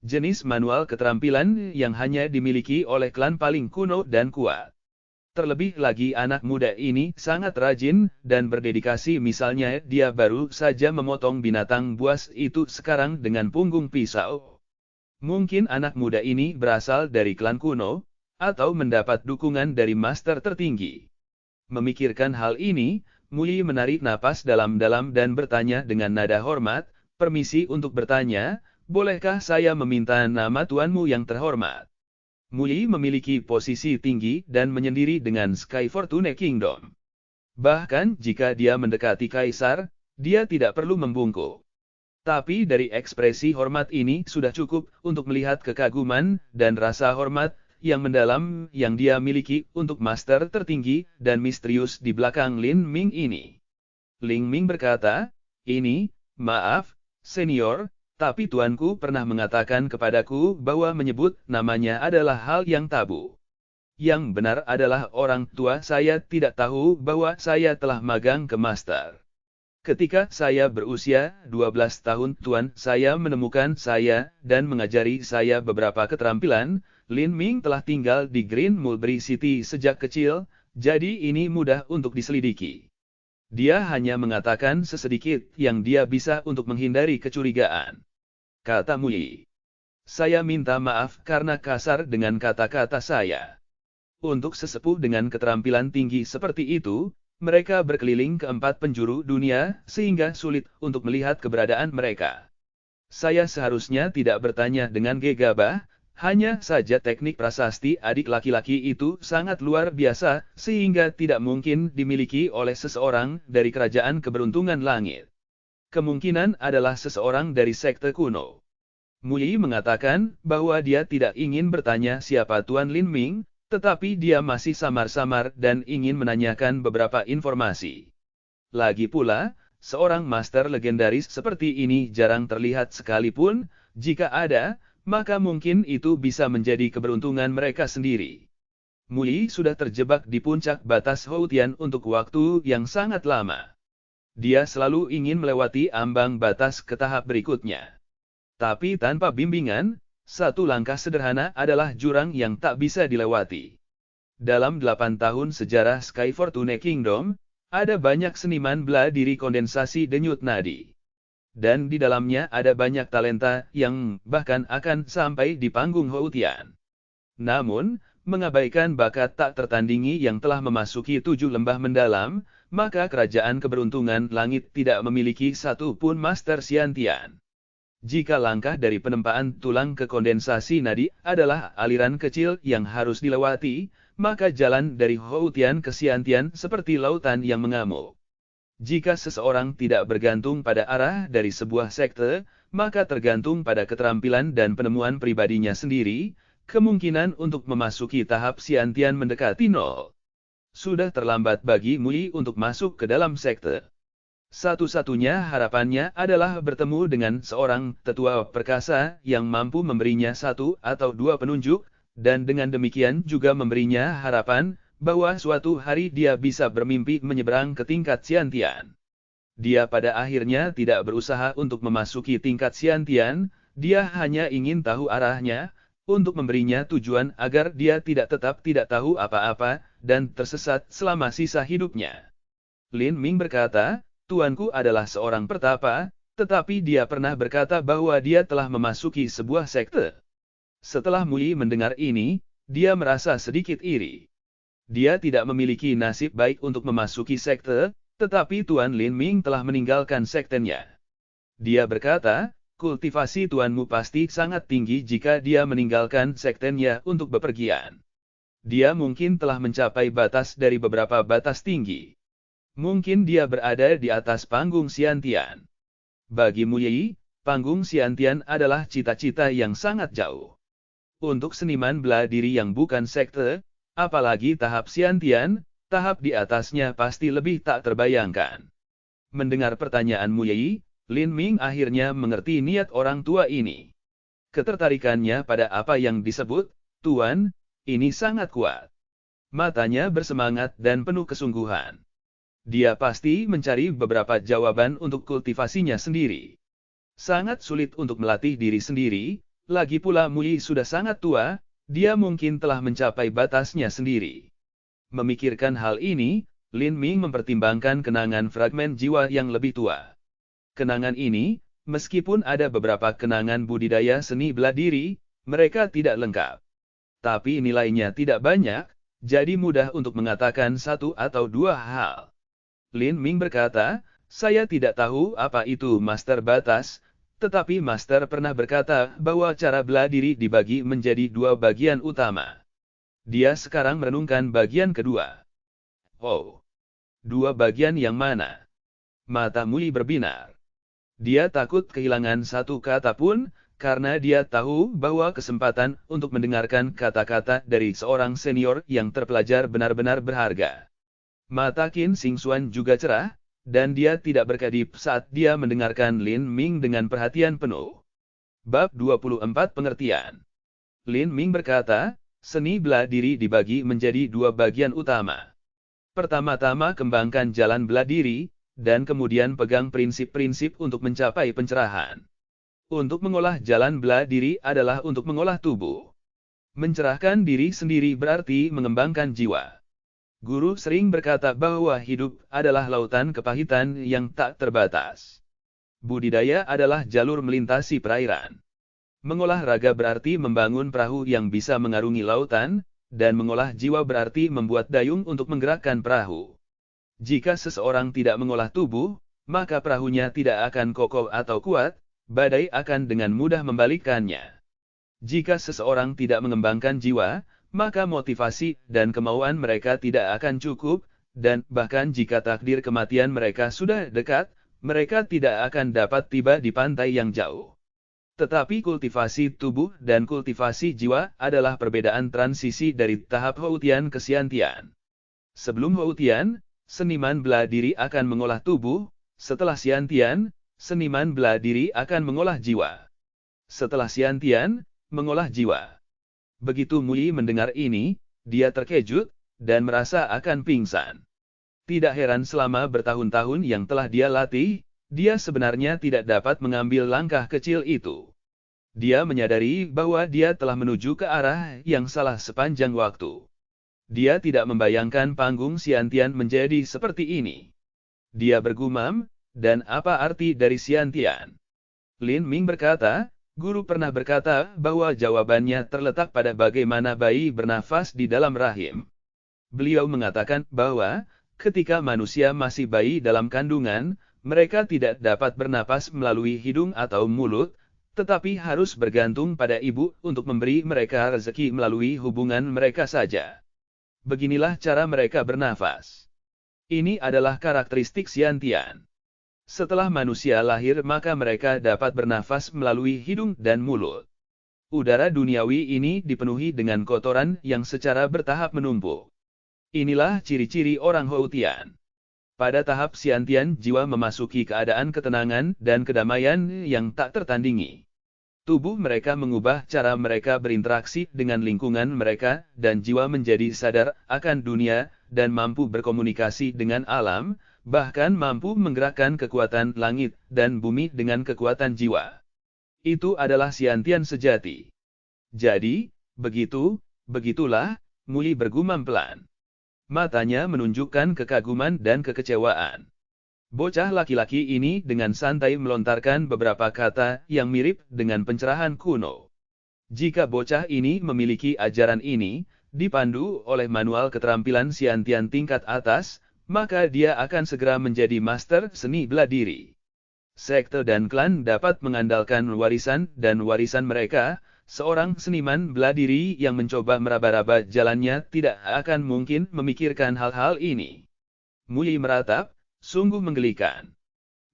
Jenis manual keterampilan yang hanya dimiliki oleh klan paling kuno dan kuat. Terlebih lagi anak muda ini sangat rajin dan berdedikasi, misalnya dia baru saja memotong binatang buas itu sekarang dengan punggung pisau. Mungkin anak muda ini berasal dari klan kuno, atau mendapat dukungan dari master tertinggi. Memikirkan hal ini, Mui menarik napas dalam-dalam dan bertanya dengan nada hormat, "Permisi untuk bertanya, bolehkah saya meminta nama tuanmu yang terhormat?" Mui memiliki posisi tinggi dan menyendiri dengan Sky Fortune Kingdom. Bahkan jika dia mendekati kaisar, dia tidak perlu membungkuk. Tapi dari ekspresi hormat ini sudah cukup untuk melihat kekaguman dan rasa hormat yang mendalam yang dia miliki untuk master tertinggi dan misterius di belakang Lin Ming ini. Lin Ming berkata, maaf, senior, tapi tuanku pernah mengatakan kepadaku bahwa menyebut namanya adalah hal yang tabu. Yang benar adalah orang tua saya tidak tahu bahwa saya telah magang ke master. Ketika saya berusia 12 tahun, tuan saya menemukan saya dan mengajari saya beberapa keterampilan. Lin Ming telah tinggal di Green Mulberry City sejak kecil, jadi ini mudah untuk diselidiki. Dia hanya mengatakan sesedikit yang dia bisa untuk menghindari kecurigaan. Kata Mui. Saya minta maaf karena kasar dengan kata-kata saya. Untuk sesepuh dengan keterampilan tinggi seperti itu, mereka berkeliling ke 4 penjuru dunia, sehingga sulit untuk melihat keberadaan mereka. Saya seharusnya tidak bertanya dengan gegabah, hanya saja teknik prasasti adik laki-laki itu sangat luar biasa, sehingga tidak mungkin dimiliki oleh seseorang dari kerajaan keberuntungan langit. Kemungkinan adalah seseorang dari sekte kuno. Mui mengatakan bahwa dia tidak ingin bertanya siapa Tuan Lin Ming, tetapi dia masih samar-samar dan ingin menanyakan beberapa informasi. Lagi pula, seorang master legendaris seperti ini jarang terlihat sekalipun, jika ada, maka mungkin itu bisa menjadi keberuntungan mereka sendiri. Mui sudah terjebak di puncak batas Houtian untuk waktu yang sangat lama. Dia selalu ingin melewati ambang batas ke tahap berikutnya. Tapi tanpa bimbingan, satu langkah sederhana adalah jurang yang tak bisa dilewati. Dalam 8 tahun sejarah Sky Fortune Kingdom, ada banyak seniman bela diri kondensasi denyut nadi. Dan di dalamnya ada banyak talenta yang bahkan akan sampai di panggung Houtian. Namun, mengabaikan bakat tak tertandingi yang telah memasuki 7 lembah mendalam, maka kerajaan keberuntungan langit tidak memiliki satu pun master Xiantian. Jika langkah dari penempaan tulang ke kondensasi nadi adalah aliran kecil yang harus dilewati, maka jalan dari Houtian ke Xiantian seperti lautan yang mengamuk. Jika seseorang tidak bergantung pada arah dari sebuah sekte, maka tergantung pada keterampilan dan penemuan pribadinya sendiri, kemungkinan untuk memasuki tahap Xiantian mendekati nol. Sudah terlambat bagi Mui untuk masuk ke dalam sekte. Satu-satunya harapannya adalah bertemu dengan seorang tetua perkasa yang mampu memberinya 1 atau 2 penunjuk, dan dengan demikian juga memberinya harapan bahwa suatu hari dia bisa bermimpi menyeberang ke tingkat Xiantian. Dia pada akhirnya tidak berusaha untuk memasuki tingkat Xiantian, dia hanya ingin tahu arahnya, untuk memberinya tujuan agar dia tetap tidak tahu apa-apa, dan tersesat selama sisa hidupnya. Lin Ming berkata, tuanku adalah seorang pertapa, tetapi dia pernah berkata bahwa dia telah memasuki sebuah sekte. Setelah Mui mendengar ini, dia merasa sedikit iri. Dia tidak memiliki nasib baik untuk memasuki sekte, tetapi Tuan Lin Ming telah meninggalkan sektenya. Dia berkata, kultivasi tuanmu pasti sangat tinggi jika dia meninggalkan sektenya untuk bepergian. Dia mungkin telah mencapai batas dari beberapa batas tinggi. Mungkin dia berada di atas panggung Xiantian. Bagi Mui, panggung Xiantian adalah cita-cita yang sangat jauh. Untuk seniman bela diri yang bukan sekte, apalagi tahap Xiantian, tahap di atasnya pasti lebih tak terbayangkan. Mendengar pertanyaan Mui, Lin Ming akhirnya mengerti niat orang tua ini. Ketertarikannya pada apa yang disebut, Tuan, ini sangat kuat. Matanya bersemangat dan penuh kesungguhan. Dia pasti mencari beberapa jawaban untuk kultivasinya sendiri. Sangat sulit untuk melatih diri sendiri, lagi pula Mui sudah sangat tua, dia mungkin telah mencapai batasnya sendiri. Memikirkan hal ini, Lin Ming mempertimbangkan kenangan fragmen jiwa yang lebih tua. Kenangan ini, meskipun ada beberapa kenangan budidaya seni bela diri, mereka tidak lengkap. Tapi nilainya tidak banyak, jadi mudah untuk mengatakan satu atau dua hal. Lin Ming berkata, saya tidak tahu apa itu master batas, tetapi master pernah berkata bahwa cara bela diri dibagi menjadi dua bagian utama. Dia sekarang merenungkan bagian kedua. Oh, dua bagian yang mana? Mata Mui berbinar. Dia takut kehilangan satu kata pun, karena dia tahu bahwa kesempatan untuk mendengarkan kata-kata dari seorang senior yang terpelajar benar-benar berharga. Mata Qin Xingxuan juga cerah, dan dia tidak berkedip saat dia mendengarkan Lin Ming dengan perhatian penuh. Bab 24 Pengertian. Lin Ming berkata, seni bela diri dibagi menjadi dua bagian utama. Pertama-tama kembangkan jalan bela diri, dan kemudian pegang prinsip-prinsip untuk mencapai pencerahan. Untuk mengolah jalan bela diri adalah untuk mengolah tubuh. Mencerahkan diri sendiri berarti mengembangkan jiwa. Guru sering berkata bahwa hidup adalah lautan kepahitan yang tak terbatas. Budidaya adalah jalur melintasi perairan. Mengolah raga berarti membangun perahu yang bisa mengarungi lautan, dan mengolah jiwa berarti membuat dayung untuk menggerakkan perahu. Jika seseorang tidak mengolah tubuh, maka perahunya tidak akan kokoh atau kuat, badai akan dengan mudah membalikkannya. Jika seseorang tidak mengembangkan jiwa, maka motivasi dan kemauan mereka tidak akan cukup, dan bahkan jika takdir kematian mereka sudah dekat, mereka tidak akan dapat tiba di pantai yang jauh. Tetapi kultivasi tubuh dan kultivasi jiwa adalah perbedaan transisi dari tahap Houtian ke Xiantian. Sebelum Houtian, seniman bela diri akan mengolah tubuh, setelah Xiantian, seniman bela diri akan mengolah jiwa. Setelah Xiantian, mengolah jiwa. Begitu Mui mendengar ini, dia terkejut, dan merasa akan pingsan. Tidak heran selama bertahun-tahun yang telah dia latih, dia sebenarnya tidak dapat mengambil langkah kecil itu. Dia menyadari bahwa dia telah menuju ke arah yang salah sepanjang waktu. Dia tidak membayangkan panggung Xiantian menjadi seperti ini. Dia bergumam, dan apa arti dari Xiantian? Lin Ming berkata, guru pernah berkata bahwa jawabannya terletak pada bagaimana bayi bernafas di dalam rahim. Beliau mengatakan bahwa, ketika manusia masih bayi dalam kandungan, mereka tidak dapat bernapas melalui hidung atau mulut, tetapi harus bergantung pada ibu untuk memberi mereka rezeki melalui hubungan mereka saja. Beginilah cara mereka bernafas. Ini adalah karakteristik Xiantian. Setelah manusia lahir maka mereka dapat bernafas melalui hidung dan mulut. Udara duniawi ini dipenuhi dengan kotoran yang secara bertahap menumpuk. Inilah ciri-ciri orang Houtian. Pada tahap Xiantian jiwa memasuki keadaan ketenangan dan kedamaian yang tak tertandingi. Tubuh mereka mengubah cara mereka berinteraksi dengan lingkungan mereka, dan jiwa menjadi sadar akan dunia, dan mampu berkomunikasi dengan alam, bahkan mampu menggerakkan kekuatan langit dan bumi dengan kekuatan jiwa. Itu adalah Xiantian sejati. Jadi, begitulah, Mui bergumam pelan. Matanya menunjukkan kekaguman dan kekecewaan. Bocah laki-laki ini dengan santai melontarkan beberapa kata yang mirip dengan pencerahan kuno. Jika bocah ini memiliki ajaran ini, dipandu oleh manual keterampilan Xiantian tingkat atas, maka dia akan segera menjadi master seni bela diri. Sekte dan klan dapat mengandalkan warisan dan warisan mereka. Seorang seniman bela diri yang mencoba meraba-raba jalannya tidak akan mungkin memikirkan hal-hal ini. Mui meratap, sungguh menggelikan.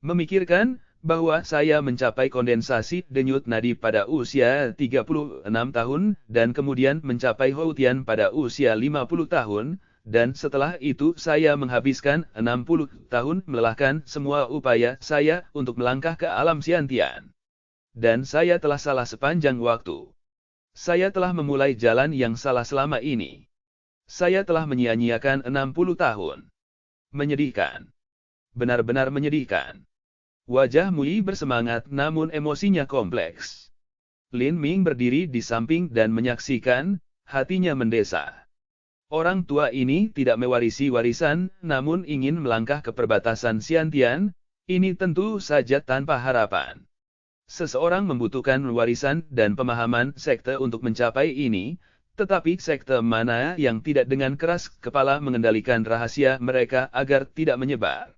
Memikirkan bahwa saya mencapai kondensasi denyut nadi pada usia 36 tahun, dan kemudian mencapai Houtian pada usia 50 tahun, dan setelah itu saya menghabiskan 60 tahun melelahkan semua upaya saya untuk melangkah ke alam Xiantian. Dan saya telah salah sepanjang waktu. Saya telah memulai jalan yang salah selama ini. Saya telah menyia-nyiakan 60 tahun. Menyedihkan. Benar-benar menyedihkan. Wajah Mui bersemangat namun emosinya kompleks. Lin Ming berdiri di samping dan menyaksikan, hatinya mendesah. Orang tua ini tidak mewarisi warisan, namun ingin melangkah ke perbatasan Xiantian, ini tentu saja tanpa harapan. Seseorang membutuhkan warisan dan pemahaman sekte untuk mencapai ini, tetapi sekte mana yang tidak dengan keras kepala mengendalikan rahasia mereka agar tidak menyebar.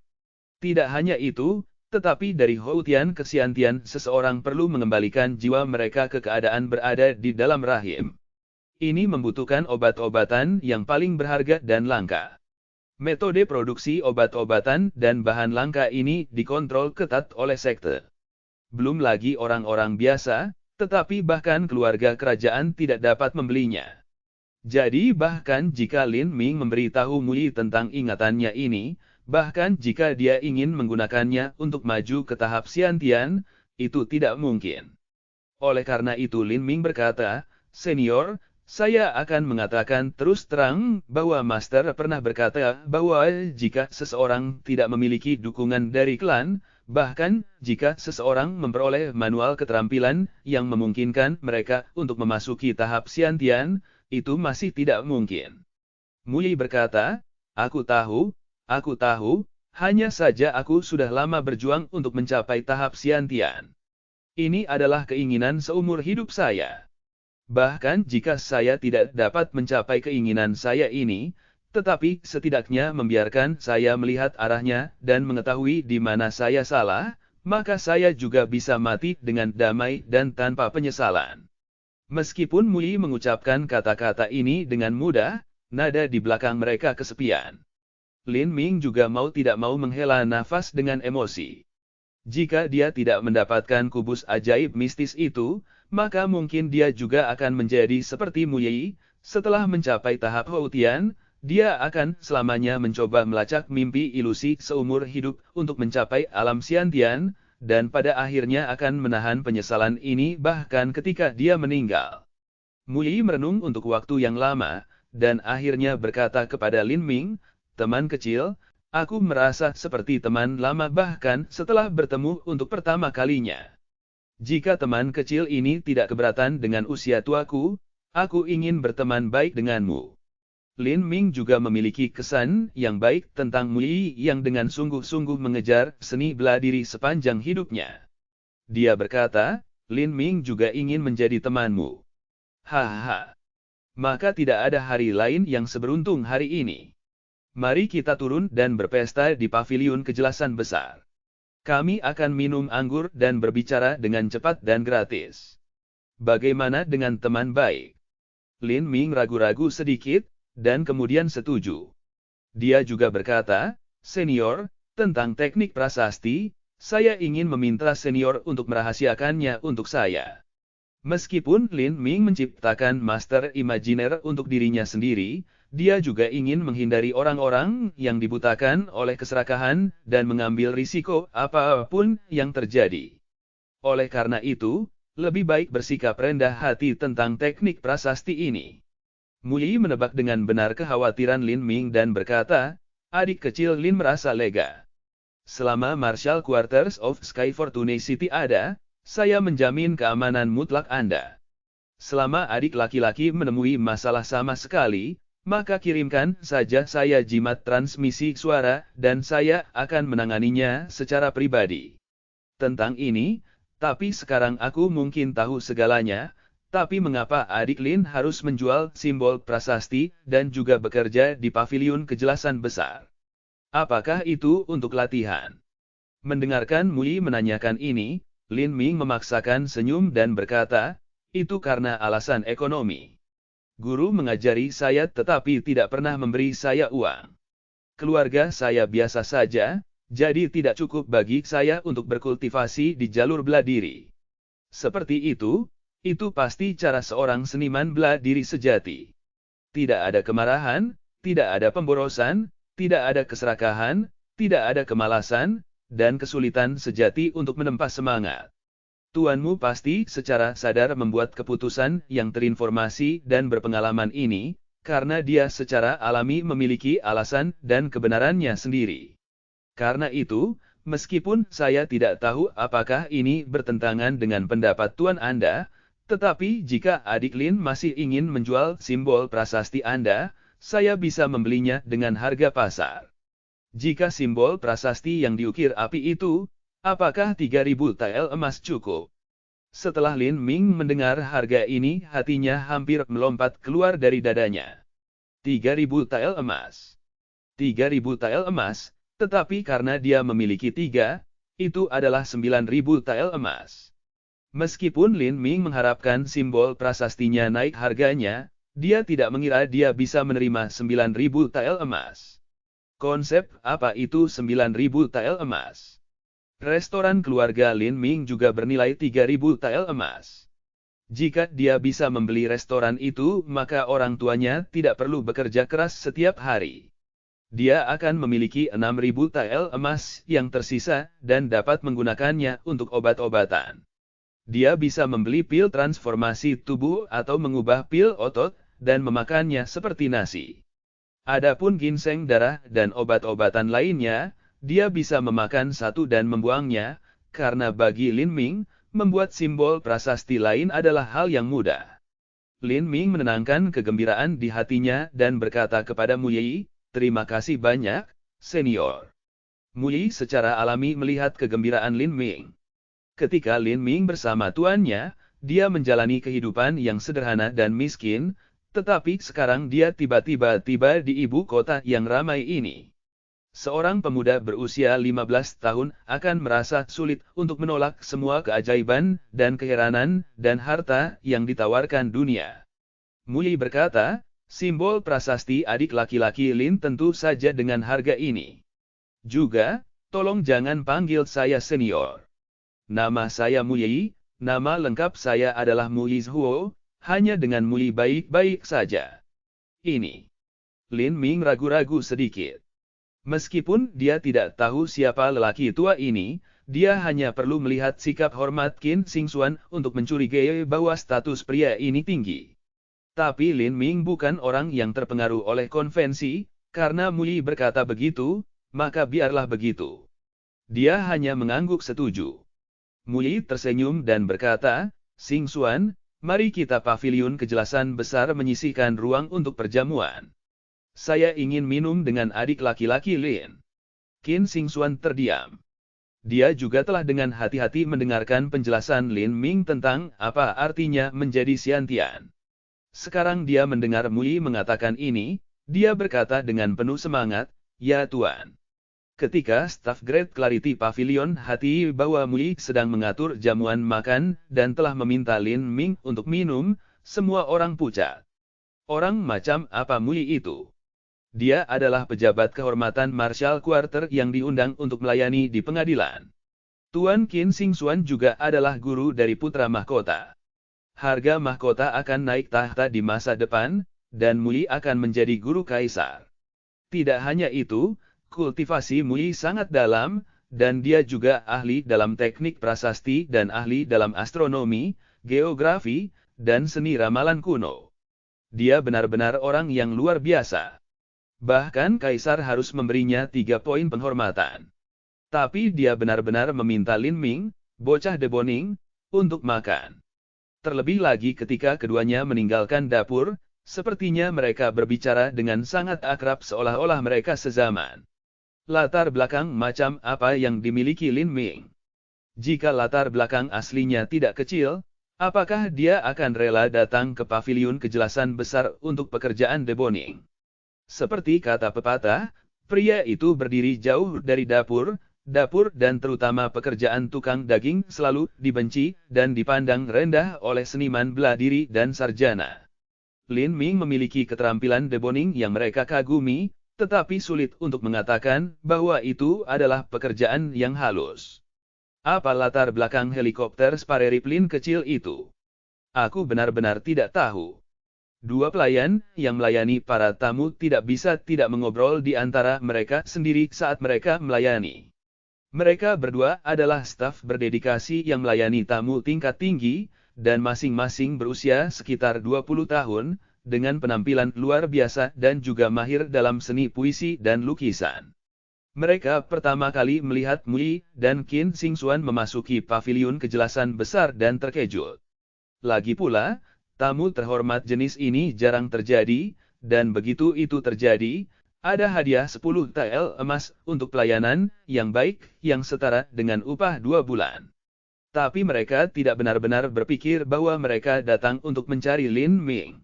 Tidak hanya itu, tetapi dari Houtian ke Xiantian seseorang perlu mengembalikan jiwa mereka ke keadaan berada di dalam rahim. Ini membutuhkan obat-obatan yang paling berharga dan langka. Metode produksi obat-obatan dan bahan langka ini dikontrol ketat oleh sekte. Belum lagi orang-orang biasa, tetapi bahkan keluarga kerajaan tidak dapat membelinya. Jadi bahkan jika Lin Ming memberitahu Mui tentang ingatannya ini, bahkan jika dia ingin menggunakannya untuk maju ke tahap Xiantian, itu tidak mungkin. Oleh karena itu Lin Ming berkata, "Senior, saya akan mengatakan terus terang bahwa Master pernah berkata bahwa jika seseorang tidak memiliki dukungan dari klan, bahkan jika seseorang memperoleh manual keterampilan yang memungkinkan mereka untuk memasuki tahap Xiantian, itu masih tidak mungkin." Mui berkata, Aku tahu, hanya saja aku sudah lama berjuang untuk mencapai tahap Xiantian. Ini adalah keinginan seumur hidup saya. Bahkan jika saya tidak dapat mencapai keinginan saya ini, tetapi setidaknya membiarkan saya melihat arahnya dan mengetahui di mana saya salah, maka saya juga bisa mati dengan damai dan tanpa penyesalan. Meskipun Mui mengucapkan kata-kata ini dengan mudah, nada di belakang mereka kesepian. Lin Ming juga mau tidak mau menghela nafas dengan emosi. Jika dia tidak mendapatkan kubus ajaib mistis itu, maka mungkin dia juga akan menjadi seperti Mui. Setelah mencapai tahap Houtian, dia akan selamanya mencoba melacak mimpi ilusi seumur hidup untuk mencapai alam Xiantian, dan pada akhirnya akan menahan penyesalan ini bahkan ketika dia meninggal. Mui merenung untuk waktu yang lama, dan akhirnya berkata kepada Lin Ming, "Teman kecil, aku merasa seperti teman lama bahkan setelah bertemu untuk pertama kalinya. Jika teman kecil ini tidak keberatan dengan usia tuaku, aku ingin berteman baik denganmu." Lin Ming juga memiliki kesan yang baik tentang Mui yang dengan sungguh-sungguh mengejar seni bela diri sepanjang hidupnya. Dia berkata, "Lin Ming juga ingin menjadi temanmu." Hahaha. Maka tidak ada hari lain yang seberuntung hari ini. Mari kita turun dan berpesta di paviliun kejelasan besar. Kami akan minum anggur dan berbicara dengan cepat dan gratis. Bagaimana dengan teman baik? Lin Ming ragu-ragu sedikit, dan kemudian setuju. Dia juga berkata, "Senior, tentang teknik prasasti, saya ingin meminta senior untuk merahasiakannya untuk saya." Meskipun Lin Ming menciptakan Master Imaginer untuk dirinya sendiri, dia juga ingin menghindari orang-orang yang dibutakan oleh keserakahan dan mengambil risiko apapun yang terjadi. Oleh karena itu, lebih baik bersikap rendah hati tentang teknik prasasti ini. Mui menebak dengan benar kekhawatiran Lin Ming dan berkata, "Adik kecil Lin merasa lega. Selama Martial Quarters of Sky Fortune City ada, saya menjamin keamanan mutlak Anda. Selama adik laki-laki menemui masalah sama sekali, maka kirimkan saja saya jimat transmisi suara dan saya akan menanganinya secara pribadi. Tentang ini, tapi sekarang aku mungkin tahu segalanya, tapi mengapa adik Lin harus menjual simbol prasasti dan juga bekerja di paviliun kejelasan besar? Apakah itu untuk latihan?" Mendengarkan Mui menanyakan ini, Lin Ming memaksakan senyum dan berkata, "Itu karena alasan ekonomi. Guru mengajari saya tetapi tidak pernah memberi saya uang. Keluarga saya biasa saja, jadi tidak cukup bagi saya untuk berkultivasi di jalur bela diri. Seperti itu pasti cara seorang seniman bela diri sejati. Tidak ada kemarahan, tidak ada pemborosan, tidak ada keserakahan, tidak ada kemalasan, dan kesulitan sejati untuk menempa semangat. Tuanmu pasti secara sadar membuat keputusan yang terinformasi dan berpengalaman ini, karena dia secara alami memiliki alasan dan kebenarannya sendiri. Karena itu, meskipun saya tidak tahu apakah ini bertentangan dengan pendapat Tuan Anda, tetapi jika adik Lin masih ingin menjual simbol prasasti Anda, saya bisa membelinya dengan harga pasar. Jika simbol prasasti yang diukir api itu, apakah 3.000 tael emas cukup? Setelah Lin Ming mendengar harga ini, hatinya hampir melompat keluar dari dadanya. 3.000 tael emas. 3.000 tael emas, tetapi karena dia memiliki 3, itu adalah 9.000 tael emas. Meskipun Lin Ming mengharapkan simbol prasastinya naik harganya, dia tidak mengira dia bisa menerima 9.000 tael emas. Konsep apa itu 9.000 tael emas? Restoran keluarga Lin Ming juga bernilai 3.000 tael emas. Jika dia bisa membeli restoran itu, maka orang tuanya tidak perlu bekerja keras setiap hari. Dia akan memiliki 6.000 tael emas yang tersisa dan dapat menggunakannya untuk obat-obatan. Dia bisa membeli pil transformasi tubuh atau mengubah pil otot dan memakannya seperti nasi. Adapun ginseng darah dan obat-obatan lainnya, dia bisa memakan satu dan membuangnya, karena bagi Lin Ming, membuat simbol prasasti lain adalah hal yang mudah. Lin Ming menenangkan kegembiraan di hatinya dan berkata kepada Mu Yi, "Terima kasih banyak, senior." Mu Yi secara alami melihat kegembiraan Lin Ming. Ketika Lin Ming bersama tuannya, dia menjalani kehidupan yang sederhana dan miskin, tetapi sekarang dia tiba-tiba tiba di ibu kota yang ramai ini. Seorang pemuda berusia 15 tahun akan merasa sulit untuk menolak semua keajaiban dan keheranan dan harta yang ditawarkan dunia. Mu Yi berkata, simbol prasasti adik laki-laki Lin tentu saja dengan harga ini. Juga, tolong jangan panggil saya senior. Nama saya Mu Yi, nama lengkap saya adalah Mu Yi Zhuo, hanya dengan Mu Yi baik-baik saja. Ini. Lin Ming ragu-ragu sedikit. Meskipun dia tidak tahu siapa lelaki tua ini, dia hanya perlu melihat sikap hormat Qin Xingxuan untuk mencurigai bahwa status pria ini tinggi. Tapi Lin Ming bukan orang yang terpengaruh oleh konvensi, karena Mu Yi berkata begitu, maka biarlah begitu. Dia hanya mengangguk setuju. Mu Yi tersenyum dan berkata, "Xingxuan, mari kita paviliun kejelasan besar menyisihkan ruang untuk perjamuan. Saya ingin minum dengan adik laki-laki Lin." Qin Xingxuan terdiam. Dia juga telah dengan hati-hati mendengarkan penjelasan Lin Ming tentang apa artinya menjadi Xiantian. Sekarang dia mendengar Mu Yi mengatakan ini, dia berkata dengan penuh semangat, "Ya Tuan." Ketika staf Great Clarity Pavilion hati bahwa Mu Yi sedang mengatur jamuan makan dan telah meminta Lin Ming untuk minum, semua orang pucat. Orang macam apa Mu Yi itu? Dia adalah pejabat kehormatan Marshal Quarter yang diundang untuk melayani di pengadilan. Tuan Qin Xingxuan juga adalah guru dari putra mahkota. Harga mahkota akan naik tahta di masa depan, dan Mu Yi akan menjadi guru kaisar. Tidak hanya itu, kultivasi Mu Yi sangat dalam, dan dia juga ahli dalam teknik prasasti dan ahli dalam astronomi, geografi, dan seni ramalan kuno. Dia benar-benar orang yang luar biasa. Bahkan kaisar harus memberinya 3 poin penghormatan. Tapi dia benar-benar meminta Lin Ming, bocah deboning, untuk makan. Terlebih lagi ketika keduanya meninggalkan dapur, sepertinya mereka berbicara dengan sangat akrab seolah-olah mereka sezaman. Latar belakang macam apa yang dimiliki Lin Ming? Jika latar belakang aslinya tidak kecil, apakah dia akan rela datang ke paviliun kejelasan besar untuk pekerjaan deboning? Seperti kata pepatah, pria itu berdiri jauh dari dapur dan terutama pekerjaan tukang daging selalu dibenci dan dipandang rendah oleh seniman bela diri dan sarjana. Lin Ming memiliki keterampilan deboning yang mereka kagumi, tetapi sulit untuk mengatakan bahwa itu adalah pekerjaan yang halus. Apa latar belakang helikopter Sparerip Lin kecil itu? Aku benar-benar tidak tahu. Dua pelayan yang melayani para tamu tidak bisa tidak mengobrol di antara mereka sendiri saat mereka melayani. Mereka berdua adalah staf berdedikasi yang melayani tamu tingkat tinggi, dan masing-masing berusia sekitar 20 tahun, dengan penampilan luar biasa dan juga mahir dalam seni puisi dan lukisan. Mereka pertama kali melihat Mui dan Qin Xingxuan memasuki paviliun kejelasan besar dan terkejut. Lagi pula, tamu terhormat jenis ini jarang terjadi, dan begitu itu terjadi, ada hadiah 10 TL emas untuk pelayanan yang baik yang setara dengan upah 2 bulan. Tapi mereka tidak benar-benar berpikir bahwa mereka datang untuk mencari Lin Ming.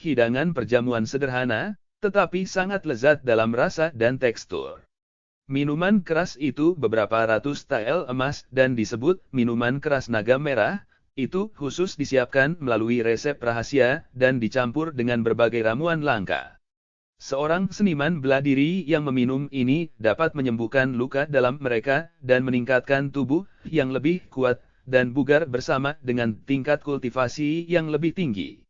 Hidangan perjamuan sederhana, tetapi sangat lezat dalam rasa dan tekstur. Minuman keras itu beberapa ratus TL emas dan disebut minuman keras naga merah. Itu khusus disiapkan melalui resep rahasia dan dicampur dengan berbagai ramuan langka. Seorang seniman bela diri yang meminum ini dapat menyembuhkan luka dalam mereka dan meningkatkan tubuh yang lebih kuat dan bugar bersama dengan tingkat kultivasi yang lebih tinggi.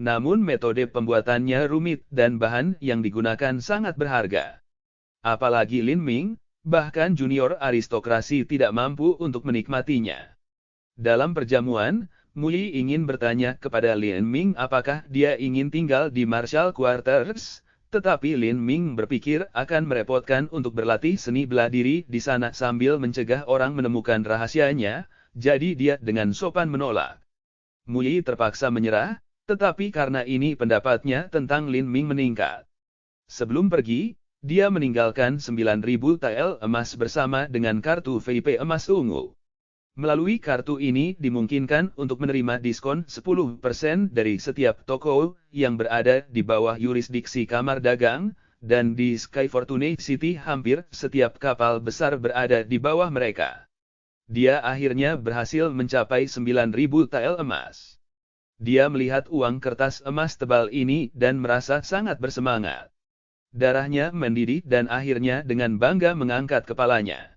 Namun metode pembuatannya rumit dan bahan yang digunakan sangat berharga. Apalagi Lin Ming, bahkan junior aristokrasi tidak mampu untuk menikmatinya. Dalam perjamuan, Mui ingin bertanya kepada Lin Ming apakah dia ingin tinggal di Marshall Quarters, tetapi Lin Ming berpikir akan merepotkan untuk berlatih seni bela diri di sana sambil mencegah orang menemukan rahasianya, jadi dia dengan sopan menolak. Mui terpaksa menyerah, tetapi karena ini pendapatnya tentang Lin Ming meningkat. Sebelum pergi, dia meninggalkan 9.000 TL emas bersama dengan kartu VIP emas ungu. Melalui kartu ini dimungkinkan untuk menerima diskon 10% dari setiap toko yang berada di bawah yurisdiksi Kamar Dagang, dan di Sky Fortune City hampir setiap kapal besar berada di bawah mereka. Dia akhirnya berhasil mencapai 9.000 TL emas. Dia melihat uang kertas emas tebal ini dan merasa sangat bersemangat. Darahnya mendidih dan akhirnya dengan bangga mengangkat kepalanya.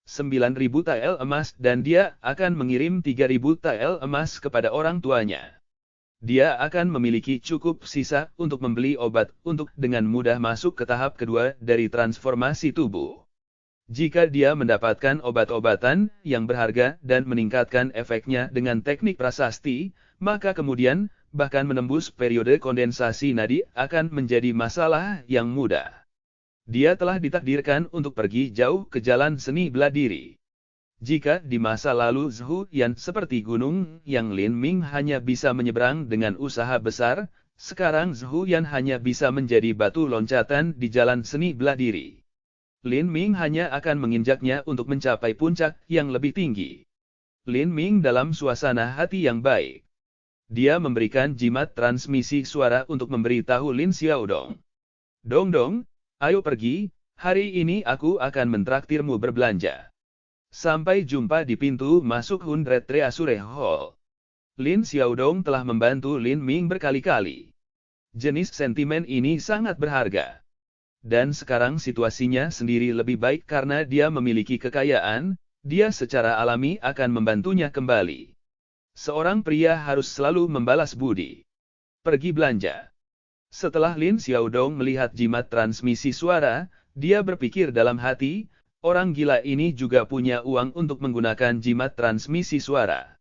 9.000 TL emas dan dia akan mengirim 3.000 TL emas kepada orang tuanya. Dia akan memiliki cukup sisa untuk membeli obat untuk dengan mudah masuk ke tahap kedua dari transformasi tubuh. Jika dia mendapatkan obat-obatan yang berharga dan meningkatkan efeknya dengan teknik prasasti, maka kemudian, bahkan menembus periode kondensasi nadi akan menjadi masalah yang mudah. Dia telah ditakdirkan untuk pergi jauh ke jalan seni bela diri. Jika di masa lalu Zhu Yan seperti gunung yang Lin Ming hanya bisa menyeberang dengan usaha besar, sekarang Zhu Yan hanya bisa menjadi batu loncatan di jalan seni bela diri. Lin Ming hanya akan menginjaknya untuk mencapai puncak yang lebih tinggi. Lin Ming dalam suasana hati yang baik. Dia memberikan jimat transmisi suara untuk memberitahu Lin Xiaodong. Dong, ayo pergi, hari ini aku akan mentraktirmu berbelanja. Sampai jumpa di pintu masuk Hundred Treasure Hall. Lin Xiaodong telah membantu Lin Ming berkali-kali. Jenis sentimen ini sangat berharga. Dan sekarang situasinya sendiri lebih baik karena dia memiliki kekayaan, dia secara alami akan membantunya kembali. Seorang pria harus selalu membalas budi. Pergi belanja. Setelah Lin Xiaodong melihat jimat transmisi suara, dia berpikir dalam hati, orang gila ini juga punya uang untuk menggunakan jimat transmisi suara.